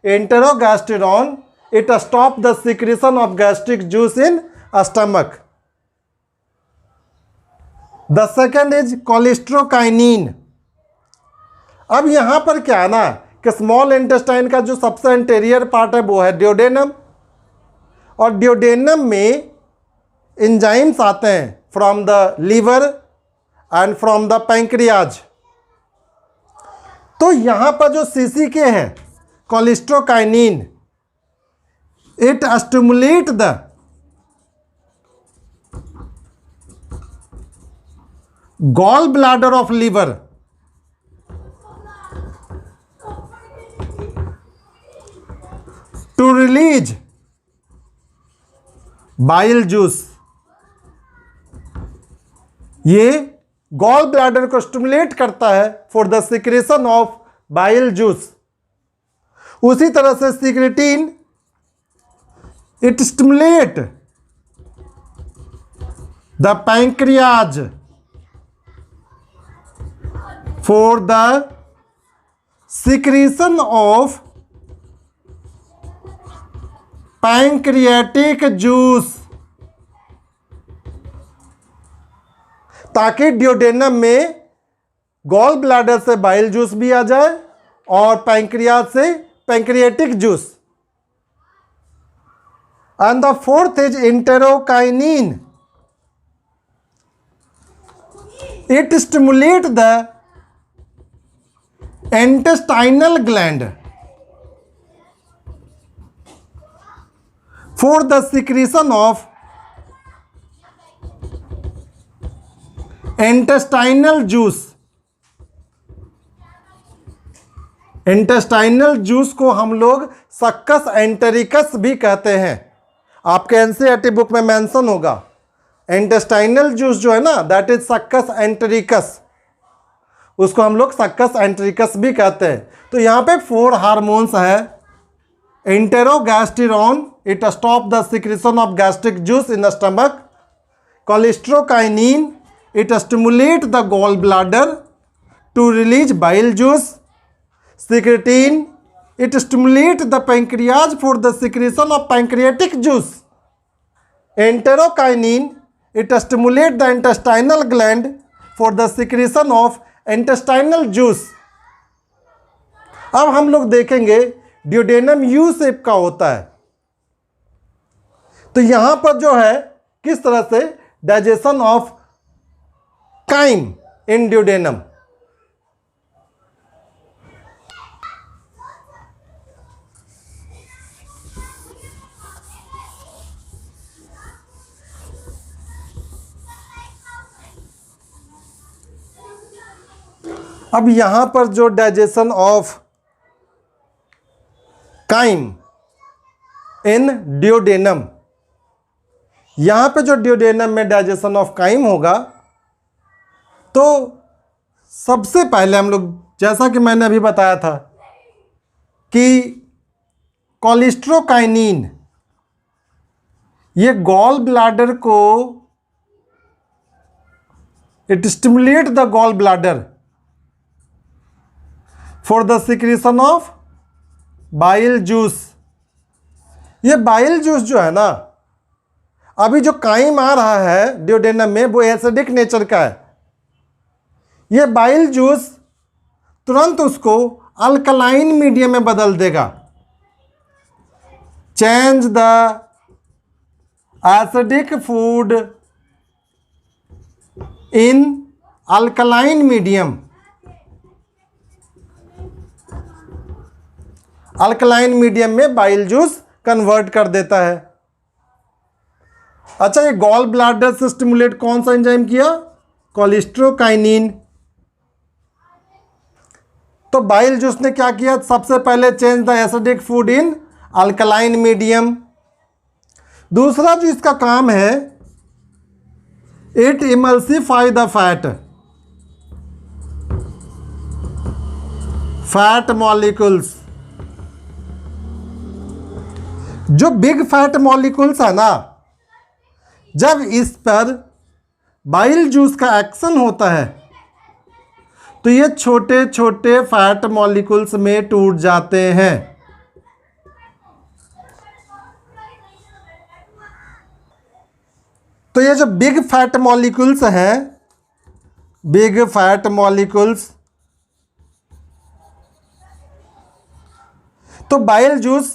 enterogastrone it stop the secretion of gastric juice in stomach. The second is cholecystokinin. अब यहां पर क्या है ना कि स्मॉल इंटेस्टाइन का जो सबसे इंटीरियर पार्ट है वो है ड्यूडेनम, और ड्यूडेनम में एंजाइम्स आते हैं from the liver and from the pancreas. तो यहां पर जो CCK है cholecystokinin it stimulate the gall bladder of liver to release bile juice. ये गॉल ब्लैडर को स्टिमुलेट करता है for the secretion of bile juice. उसी तरह से secretin it stimulate the pancreas for the secretion of pancreatic juice, ताकि duodenum में gall bladder से बाइल जूस भी आ जाए और पैंक्रियाज से pancreatic juice. And the fourth is enterokinase. It stimulates the intestinal gland for the secretion of intestinal juice. Intestinal juice को हम लोग सक्कस एंटेरिकस भी कहते हैं। आपके एनसीईआरटी बुक में मेंशन होगा इंटेस्टाइनल जूस जो है ना, दैट इज सक्कस एंटेरिकस, उसको हम लोग सक्कस एंटेरिकस भी कहते हैं। तो यहाँ पे 4 हार्मोन्स है। Enterogastrone, it stop the secretion of gastric juice in the stomach. Cholecystokinin, it stimulate the gall bladder to release bile juice. Secretin, it stimulates the pancreas for the secretion of pancreatic juice. Enterokinin, it stimulates the intestinal gland for the secretion of intestinal juice. अब हम लोग देखेंगे duodenum U shape का होता है। तो यहां पर जो है किस तरह से digestion of chyme in duodenum. अब यहां पर जो digestion of chyme in duodenum, यहां पे जो ड्यूडेनम में डाइजेशन ऑफ काइम होगा, तो सबसे पहले हम लोग, जैसा कि मैंने अभी बताया था कि कोलेस्ट्रोकाइनिन ये गॉल ब्लैडर को, it stimulate the gall bladder for the secretion of bile juice. ये बाइल जूस जो है ना, अभी जो काइम आ रहा है ड्यूडेनम में वो एसिडिक नेचर का है। ये बाइल जूस तुरंत उसको अल्कलाइन मीडियम में बदल देगा। Change the acidic food in alkaline medium. Alkaline medium में बाइल जूस कन्वर्ट कर देता है। अच्छा, ये गॉल ब्लैडर से स्टिमुलेट कौन सा एंजाइम किया? कोलेस्ट्रोकाइनिन। तो बाइल जूस ने क्या किया? सबसे पहले change the acidic food in alkaline medium. दूसरा जो इसका काम है, it emulsify the fat molecules. जो बिग फैट मॉलिक्यूल्स है ना, जब इस पर बाइल जूस का एक्शन होता है तो ये छोटे छोटे फैट मॉलिक्यूल्स में टूट जाते हैं। तो ये जो बिग फैट मॉलिक्यूल्स हैं, बिग फैट मॉलिक्यूल्स, तो बाइल जूस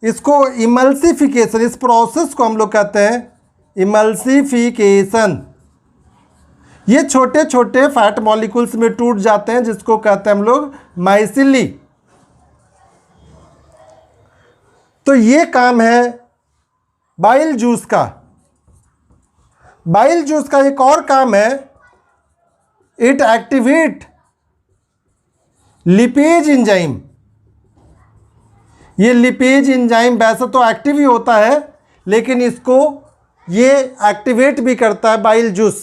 इसको इमल्सिफिकेशन, इस प्रोसेस को हम लोग कहते हैं इमल्सिफिकेशन। ये छोटे छोटे फैट मॉलिक्यूल्स में टूट जाते हैं, जिसको कहते हैं हम लोग माइसिली। तो ये काम है बाइल जूस का। बाइल जूस का एक और काम है, इट एक्टिवेट लिपेज एंजाइम। ये लिपेज एंजाइम वैसे तो एक्टिव ही होता है, लेकिन इसको ये एक्टिवेट भी करता है बाइल जूस,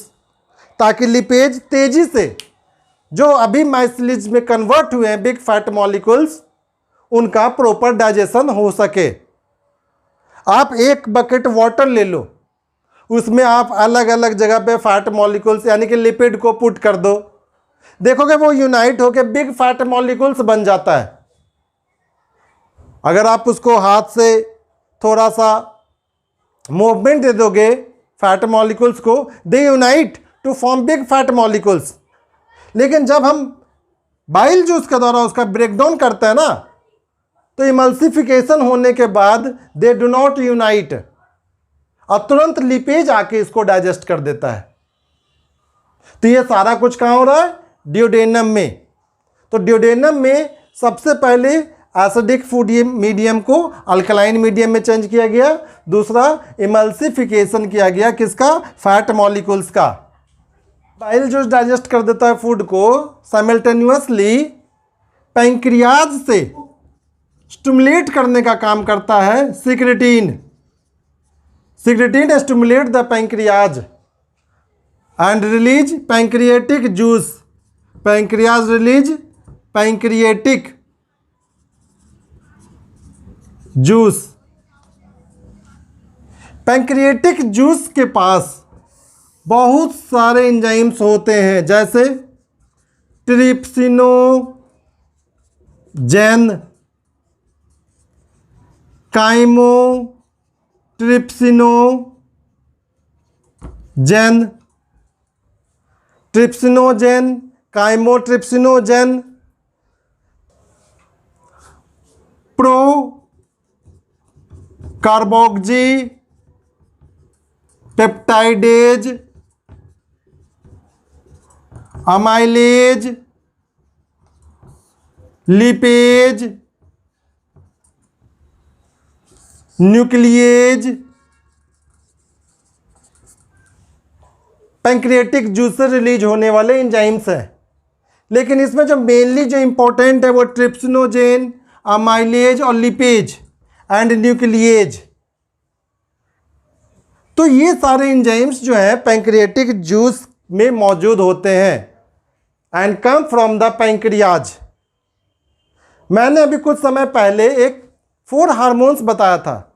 ताकि लिपेज तेजी से, जो अभी माइसिलीज में कन्वर्ट हुए हैं बिग फैट मॉलिक्यूल्स, उनका प्रॉपर डाइजेशन हो सके। आप एक बकेट वाटर ले लो, उसमें आप अलग अलग जगह पे फैट मॉलिक्यूल्स यानी कि लिपिड को पुट कर दो, देखोगे वो यूनाइट होकर बिग फैट मॉलिक्यूल्स बन जाता है। अगर आप उसको हाथ से थोड़ा सा मूवमेंट दे दोगे फैट मॉलिक्यूल्स को, they unite to form big fat molecules. लेकिन जब हम बाइल जूस के द्वारा उसका ब्रेकडाउन करते हैं ना, तो इमल्सिफिकेशन होने के बाद दे डू नॉट यूनाइट, और तुरंत लिपेज आके इसको डाइजेस्ट कर देता है। तो ये सारा कुछ कहाँ हो रहा है? ड्यूडेनम में। तो ड्यूडेनम में सबसे पहले एसिडिक फूड मीडियम को अल्कलाइन मीडियम में चेंज किया गया, दूसरा इमल्सिफिकेशन किया गया किसका? फैट मॉलिक्यूल्स का। बाइल जूस डाइजेस्ट कर देता है फूड को, साइमल्टेनियसली पैंक्रियाज से स्टिमुलेट करने का काम करता है secretin. Secretin stimulate the pancreas and release pancreatic juice. Pancreas release pancreatic juice. Pancreatic juice के पास बहुत सारे एंजाइम्स होते हैं, जैसे trypsinogen, काइमोट्रिप्सिनोजेन, trypsinogen, काइमोट्रिप्सिनोजेन, pro carboxy peptidase, amylase, lipase, nuclease, pancreatic juice से रिलीज होने वाले एंजाइम्स हैं। लेकिन इसमें जो मेनली जो इंपॉर्टेंट है वो ट्रिप्सिनोजेन, अमाइलेज और लिपेज एंड न्यूक्लिएज। तो ये सारे एंजाइम्स जो है पैंक्रियाटिक जूस में मौजूद होते हैं and come from the pancreas. मैंने अभी कुछ समय पहले एक 4 हार्मोन्स बताया था।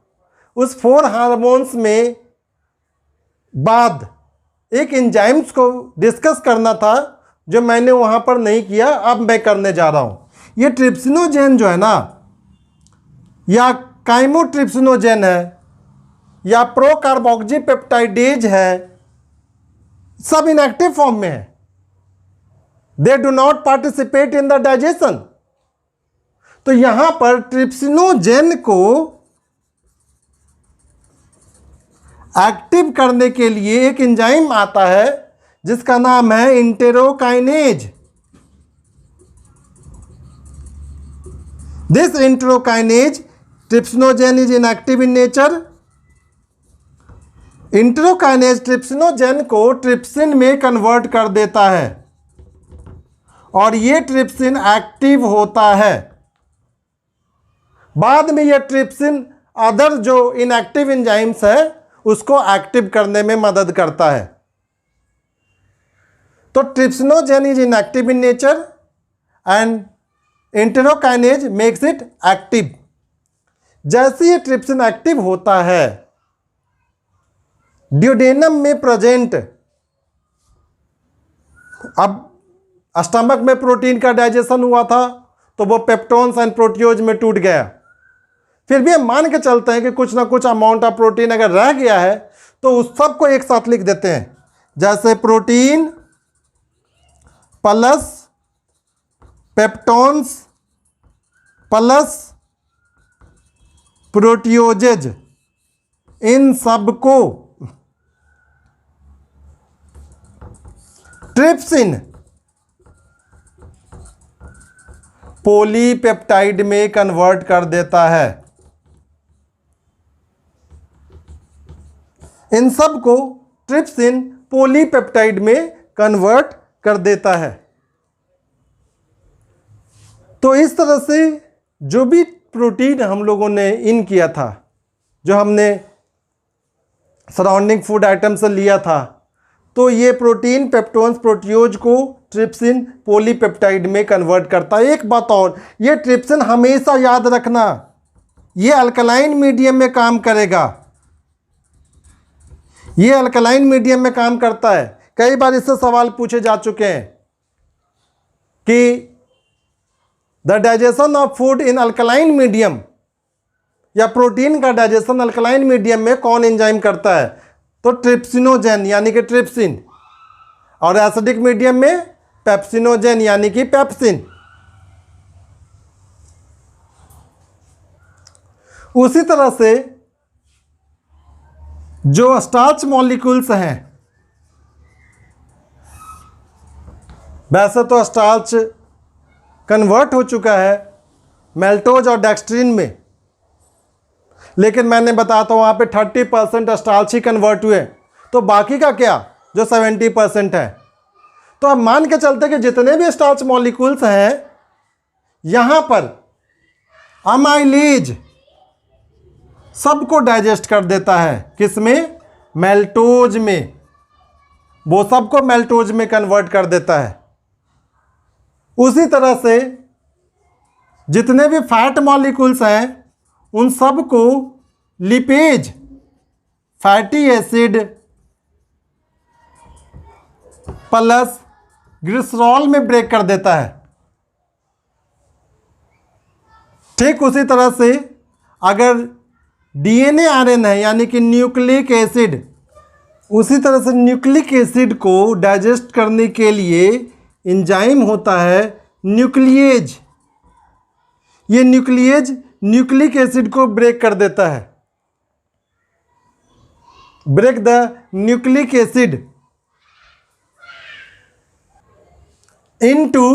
उस 4 हार्मोन्स में बाद एक एंजाइम्स को डिस्कस करना था जो मैंने वहाँ पर नहीं किया, अब मैं करने जा रहा हूँ। ये ट्रिप्सिनोजेन जो है ना, या काइमोट्रिप्सिनोजेन है, या प्रोकार्बोक्सी पेप्टाइडेज है, सब इनएक्टिव फॉर्म में है। They do not participate in the digestion. तो यहां पर ट्रिप्सिनोजेन को एक्टिव करने के लिए एक एंजाइम आता है जिसका नाम है enterokinase. This enterokinase, trypsinogen is inactive in nature. Enterokinase trypsinogen को ट्रिप्सिन में कन्वर्ट कर देता है और ये ट्रिप्सिन एक्टिव होता है। बाद में यह ट्रिप्सिन अदर जो इनएक्टिव एंजाइम्स है उसको एक्टिव करने में मदद करता है। तो trypsinogen is inactive in nature and enterokinase makes it active. जैसे ये ट्रिप्सिन एक्टिव होता है, ड्यूडेनम में प्रेजेंट, अब स्टमक में प्रोटीन का डाइजेशन हुआ था तो वो पेप्टोन्स एंड प्रोटियोज में टूट गया। फिर भी हम मान के चलते हैं कि कुछ ना कुछ अमाउंट ऑफ प्रोटीन अगर रह गया है तो उस सब को एक साथ लिख देते हैं, जैसे प्रोटीन प्लस पेप्टोन्स प्लस प्रोटियोजेज, इन सब को ट्रिप्सिन पॉलीपेप्टाइड में कन्वर्ट कर देता है। इन सब को ट्रिप्सिन पॉलीपेप्टाइड में कन्वर्ट कर देता है। तो इस तरह से जो भी प्रोटीन हम लोगों ने इन किया था, जो हमने सराउंडिंग फूड आइटम से लिया था, तो ये प्रोटीन पेप्टोन्स प्रोटियोज को ट्रिप्सिन पॉलीपेप्टाइड में कन्वर्ट करता है। एक बात और, ये ट्रिप्सिन हमेशा याद रखना, ये अल्कलाइन मीडियम में काम करेगा। ये अल्कलाइन मीडियम में काम करता है। कई बार इससे सवाल पूछे जा चुके हैं कि the digestion of food in alkaline medium, या प्रोटीन का डाइजेशन अल्कलाइन मीडियम में कौन एंजाइम करता है? तो ट्रिप्सिनोजेन यानी कि ट्रिप्सिन। और एसिडिक मीडियम में पेप्सिनोजेन यानी कि पेप्सिन। उसी तरह से जो स्टार्च मॉलिक्यूल्स हैं, वैसे तो स्टार्च कन्वर्ट हो चुका है मेल्टोज और डेक्स्ट्रिन में, लेकिन मैंने बताया था वहाँ पे 30% स्टार्च ही कन्वर्ट हुए, तो बाकी का क्या जो 70% है। तो अब मान के चलते कि जितने भी स्टार्च मॉलिक्यूल्स हैं यहाँ पर अमाइलेज सबको डाइजेस्ट कर देता है, किसमें? मेल्टोज में। वो सबको मेल्टोज में कन्वर्ट कर देता है। उसी तरह से जितने भी फैट मॉलिक्यूल्स हैं उन सबको lipase fatty acid plus glycerol में ब्रेक कर देता है। ठीक उसी तरह से अगर डीएनए आरएनए है यानी कि न्यूक्लिक एसिड, उसी तरह से न्यूक्लिक एसिड को डाइजेस्ट करने के लिए एंजाइम होता है न्यूक्लिएज। ये न्यूक्लिएज न्यूक्लिक एसिड को ब्रेक कर देता है, break the nucleic acid into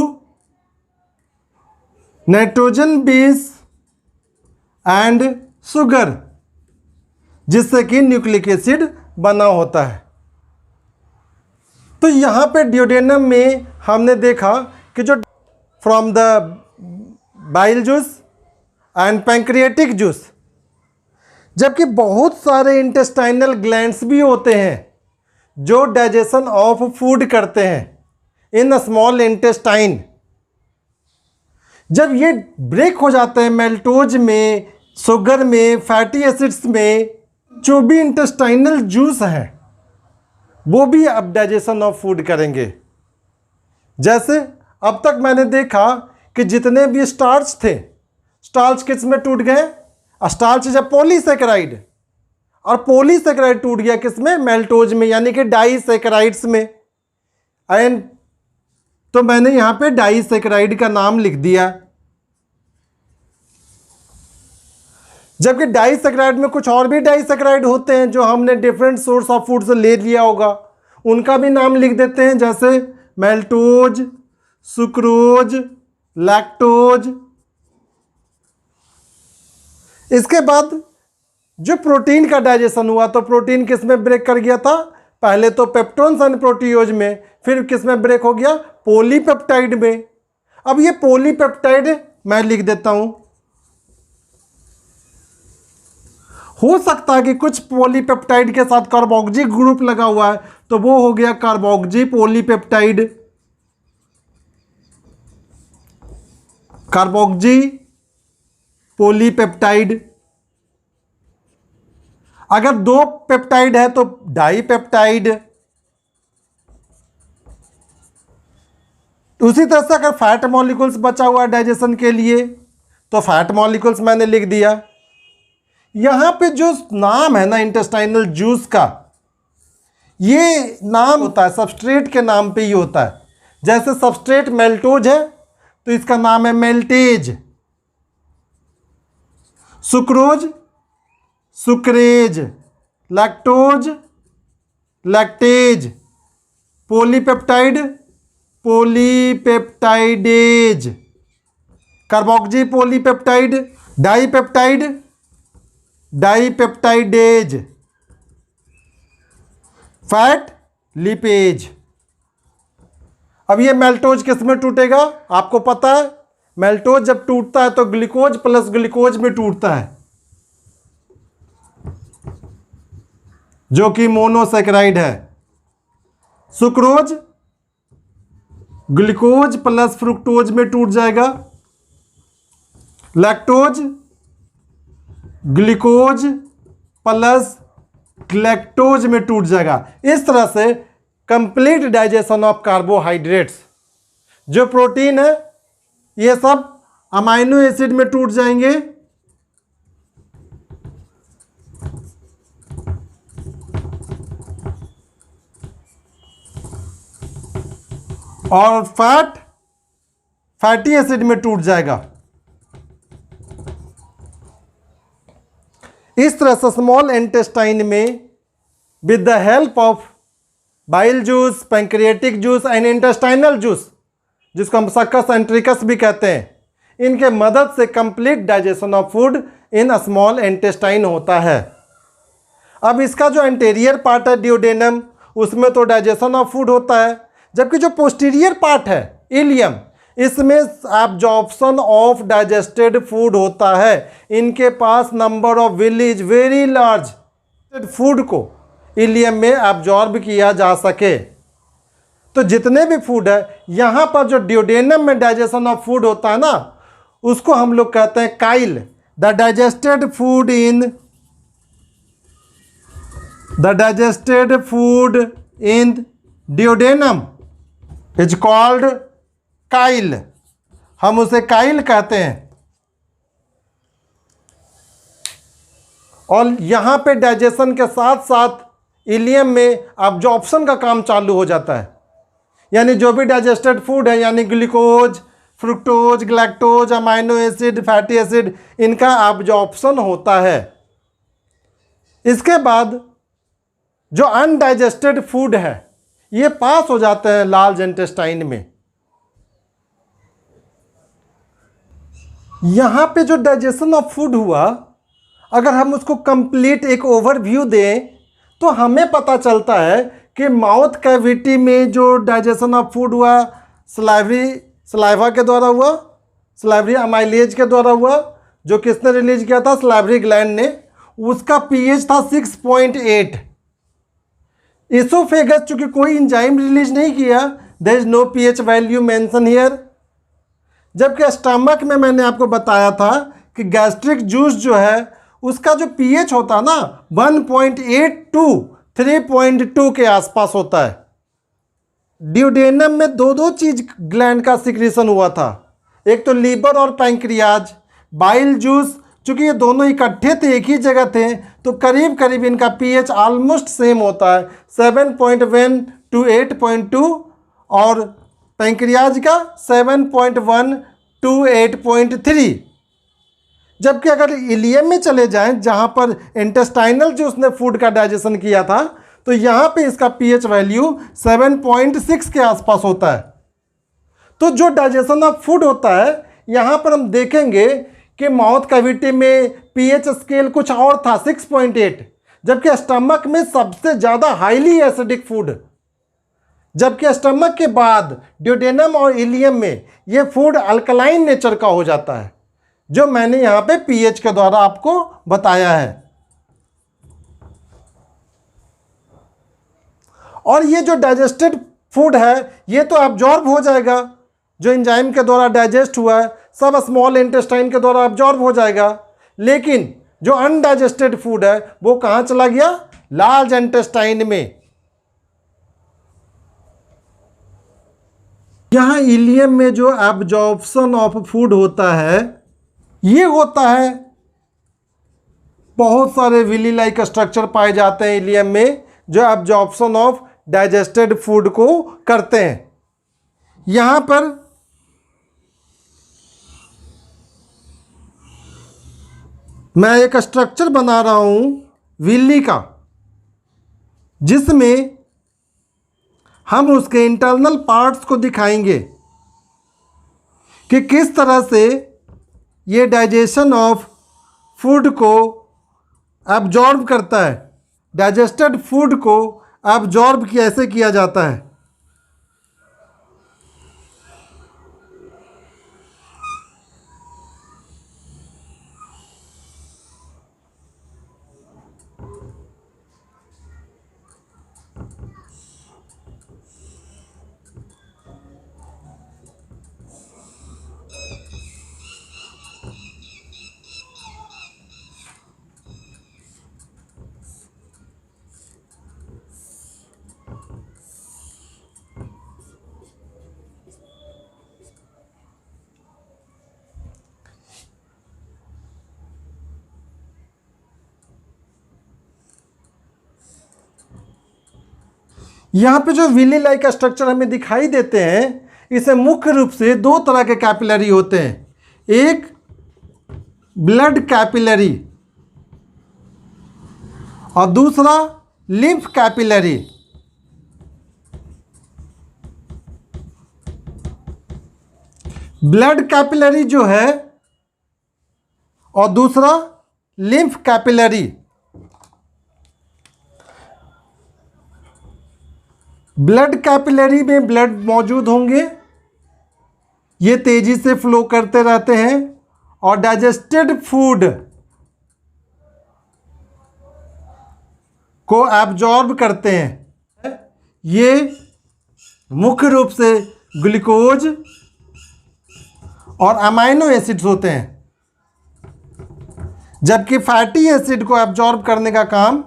nitrogen base and sugar, जिससे कि न्यूक्लिक एसिड बना होता है। तो यहाँ पे ड्यूडेनम में हमने देखा कि जो from the bile juice and pancreatic juice, जबकि बहुत सारे इंटेस्टाइनल ग्लैंड्स भी होते हैं जो डाइजेशन ऑफ फूड करते हैं इन स्मॉल इंटेस्टाइन। जब ये ब्रेक हो जाते हैं मेल्टोज में, शुगर में, फैटी एसिड्स में, जो भी इंटेस्टाइनल जूस हैं वो भी अब डाइजेशन ऑफ फूड करेंगे। जैसे अब तक मैंने देखा कि जितने भी स्टार्च थे, स्टार्च किस में टूट गए? स्टार्च जब पॉलीसेकेराइड, और पॉलीसेकेराइड टूट गया किस में? मेल्टोज में, यानी कि डाइसेकेराइड्स में। एंड तो मैंने यहाँ पे डाइसेकेराइड का नाम लिख दिया, जबकि डाइसेकेराइड में कुछ और भी डाइसेकेराइड होते हैं जो हमने डिफरेंट सोर्स ऑफ फूड से ले लिया होगा, उनका भी नाम लिख देते हैं, जैसे मेल्टोज, सुक्रोज, लैक्टोज। इसके बाद जो प्रोटीन का डाइजेशन हुआ, तो प्रोटीन किस में ब्रेक कर गया था? पहले तो पेप्टोन्स एंड प्रोटीओज में, फिर किस में ब्रेक हो गया? पॉलीपेप्टाइड में। अब ये पॉलीपेप्टाइड मैं लिख देता हूं, हो सकता है कि कुछ पॉलीपेप्टाइड के साथ कार्बोक्सी ग्रुप लगा हुआ है, तो वो हो गया कार्बोक्सी पॉलीपेप्टाइड, कार्बोक्सी पॉलीपेप्टाइड। अगर दो पेप्टाइड है तो डाईपेप्टाइड। उसी तरह से अगर फैट मॉलिक्यूल्स बचा हुआ है डाइजेशन के लिए, तो फैट मॉलिक्यूल्स मैंने लिख दिया। यहां पे जो नाम है ना इंटेस्टाइनल जूस का, ये नाम होता है सबस्ट्रेट के नाम पे ही होता है। जैसे सबस्ट्रेट मेल्टोज है तो इसका नाम है maltase, sucrose sucrase, lactose lactase, polypeptide polypeptidase, carboxy polypeptide dipeptide dipeptidase, fat lipase. अब ये मेल्टोज किस में टूटेगा? आपको पता है मेल्टोज जब टूटता है तो ग्लूकोज प्लस ग्लूकोज में टूटता है, जो कि मोनोसेकेराइड है। सुक्रोज ग्लूकोज प्लस फ्रुक्टोज में टूट जाएगा, लैक्टोज ग्लूकोज प्लस ग्लैक्टोज में टूट जाएगा। इस तरह से कंप्लीट डाइजेशन ऑफ कार्बोहाइड्रेट्स। जो प्रोटीन है ये सब अमाइनो एसिड में टूट जाएंगे, और फैटी एसिड में टूट जाएगा। इस तरह से स्मॉल इंटेस्टाइन में with the help of bile juice, pancreatic juice and intestinal juice, जिसको हम सक्कस एंट्रिकस भी कहते हैं, इनके मदद से complete digestion of food in small intestine होता है। अब इसका जो एंटीरियर पार्ट है ड्यूडेनम, उसमें तो डाइजेशन ऑफ फूड होता है, जबकि जो पोस्टीरियर पार्ट है इलियम, इसमें एब्जॉर्प्शन ऑफ डाइजेस्टेड फूड होता है। इनके पास number of villi very large food को इलियम में एब्जॉर्ब किया जा सके। तो जितने भी फूड है यहाँ पर जो ड्यूडेनम में डाइजेशन ऑफ फूड होता है ना, उसको हम लोग कहते हैं Kyle. The digested food in duodenum is called Kyle. हम उसे काइल कहते हैं। और यहाँ पे डाइजेशन के साथ साथ इलियम में एब्जॉर्प्शन का काम चालू हो जाता है। यानी जो भी डाइजेस्टेड फूड है, यानी glucose, fructose, galactose, amino acid, fatty acid, इनका एब्जॉर्प्शन होता है। इसके बाद जो अनडाइजेस्टेड फूड है ये पास हो जाते हैं लार्ज इंटेस्टाइन में। यहाँ पे जो डाइजेशन ऑफ फूड हुआ, अगर हम उसको कंप्लीट एक ओवरव्यू दें तो हमें पता चलता है कि माउथ कैविटी में जो डाइजेशन ऑफ फूड हुआ सलाइवा के द्वारा हुआ, सलाइवरी अमाइलेज के द्वारा हुआ, जो किसने रिलीज किया था, सलाइवरी ग्लैंड ने। उसका पीएच था 6.8। इसोफेगस चूंकि कोई इंजाइम रिलीज नहीं किया, there is no pH value mention here. जबकि स्टमक में मैंने आपको बताया था कि गैस्ट्रिक जूस जो है उसका जो पीएच होता है ना 1.8 टू 3.2 के आसपास होता है। ड्यूडेनम में दो चीज ग्लैंड का सिक्रीशन हुआ था, एक तो लीवर और पैंक्रियाज। बाइल जूस चूंकि ये दोनों इकट्ठे थे, एक ही जगह थे, तो करीब करीब इनका पीएच ऑलमोस्ट सेम होता है, 7.1 टू 8.2, और पैंक्रियाज का 7.1 टू 8.3। जबकि अगर इलियम में चले जाएं जहां पर इंटेस्टाइनल जूस ने फूड का डाइजेशन किया था, तो यहां पे इसका पीएच वैल्यू 7.6 के आसपास होता है। तो जो डाइजेशन ऑफ फूड होता है यहां पर हम देखेंगे कि माउथ कैविटी में पीएच स्केल कुछ और था 6.8, जबकि स्टमक में सबसे ज़्यादा हाईली एसिडिक फूड, जबकि स्टमक के बाद ड्यूडेनम और इलियम में ये फूड अल्कलाइन नेचर का हो जाता है, जो मैंने यहाँ पे पीएच के द्वारा आपको बताया है। और ये जो डाइजेस्टेड फूड है ये तो एब्जॉर्ब हो जाएगा, जो एंजाइम के द्वारा डाइजेस्ट हुआ है सब स्मॉल इंटेस्टाइन के द्वारा एब्जॉर्ब हो जाएगा। लेकिन जो अनडाइजेस्टेड फूड है वो कहाँ चला गया, लार्ज इंटेस्टाइन में। यहाँ इलियम में जो एब्जॉर्प्शन ऑफ फूड होता है ये होता है, बहुत सारे विली लाइक स्ट्रक्चर पाए जाते हैं इलियम में जो एब्जॉर्प्शन ऑफ डाइजेस्टेड फूड को करते हैं। यहाँ पर मैं एक स्ट्रक्चर बना रहा हूँ विली का, जिसमें हम उसके इंटरनल पार्ट्स को दिखाएंगे कि किस तरह से ये डाइजेशन ऑफ फूड को एब्जॉर्ब करता है, डाइजेस्टेड फूड को एब्जॉर्ब कैसे किया जाता है। यहाँ पे जो विली लाइक स्ट्रक्चर हमें दिखाई देते हैं, इसे मुख्य रूप से दो तरह के कैपिलरी होते हैं। एक ब्लड कैपिलरी और दूसरा लिम्फ कैपिलरी। ब्लड कैपिलरी जो है और दूसरा लिम्फ कैपिलरी। ब्लड कैपिलरी में ब्लड मौजूद होंगे, ये तेजी से फ्लो करते रहते हैं और डाइजेस्टेड फूड को एब्जॉर्ब करते हैं। ये मुख्य रूप से ग्लूकोज और अमाइनो एसिड्स होते हैं, जबकि फैटी एसिड को एब्जॉर्ब करने का काम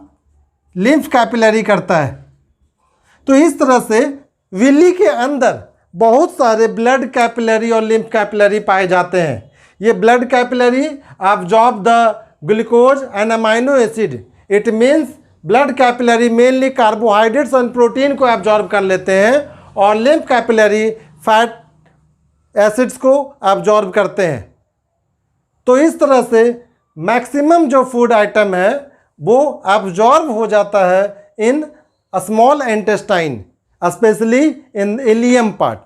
लिम्फ कैपिलरी करता है। तो इस तरह से विली के अंदर बहुत सारे ब्लड कैपिलरी और लिम्फ कैपिलरी पाए जाते हैं। ये blood capillary absorb the glucose and amino acid. It means blood capillary mainly carbohydrates and protein को एब्जॉर्ब कर लेते हैं और लिम्फ कैपिलरी फैट एसिड्स को एब्जॉर्ब करते हैं। तो इस तरह से मैक्सिमम जो फूड आइटम है वो एब्जॉर्ब हो जाता है in small intestine, especially in ileum part.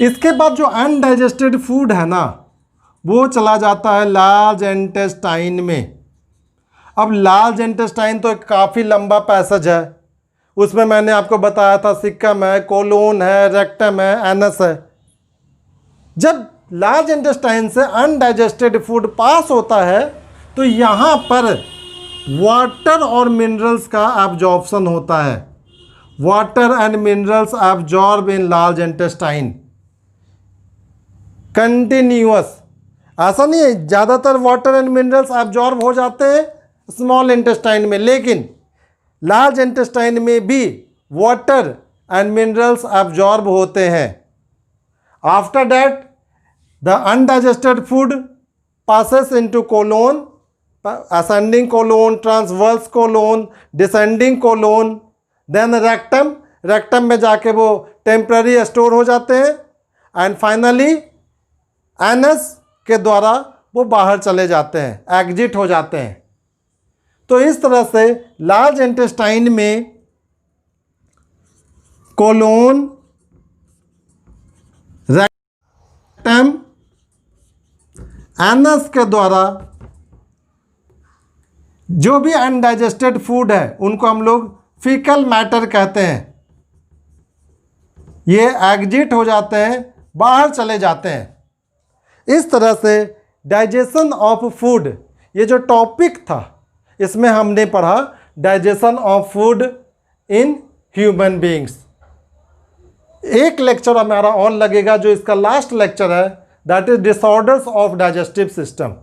इसके बाद जो अनडाइजेस्टेड फूड है ना, वो चला जाता है लार्ज इंटेस्टाइन में। अब लार्ज इंटेस्टाइन तो एक काफ़ी लंबा पैसेज है, उसमें मैंने आपको बताया था सिक्कम है, कोलोन है, रेक्टम है, एनस है। जब लार्ज इंटेस्टाइन से अनडाइजेस्टेड फूड पास होता है तो यहाँ पर वाटर और मिनरल्स का एब्जॉर्प्शन होता है। Water and minerals absorb in large intestine continuous. ऐसा नहीं है, ज़्यादातर वाटर एंड मिनरल्स एब्जॉर्ब हो जाते हैं स्मॉल इंटेस्टाइन में, लेकिन लार्ज इंटेस्टाइन में भी वाटर एंड मिनरल्स एब्जॉर्ब होते हैं। After that the undigested food passes into colon, ascending colon, transverse colon, descending colon, then rectum। Rectum में जाके वो टेम्पररी स्टोर हो जाते हैं एंड फाइनली एनस के द्वारा वो बाहर चले जाते हैं, एग्जिट हो जाते हैं। तो इस तरह से लार्ज इंटेस्टाइन में कोलोन, रेक्टम, एनस के द्वारा जो भी अनडाइजेस्टेड फूड है उनको हम लोग फीकल मैटर कहते हैं, ये एग्जिट हो जाते हैं, बाहर चले जाते हैं। इस तरह से डाइजेशन ऑफ फूड, ये जो टॉपिक था इसमें हमने पढ़ा digestion of food in human beings. एक लेक्चर हमारा और लगेगा जो इसका लास्ट लेक्चर है, that is disorders of digestive system.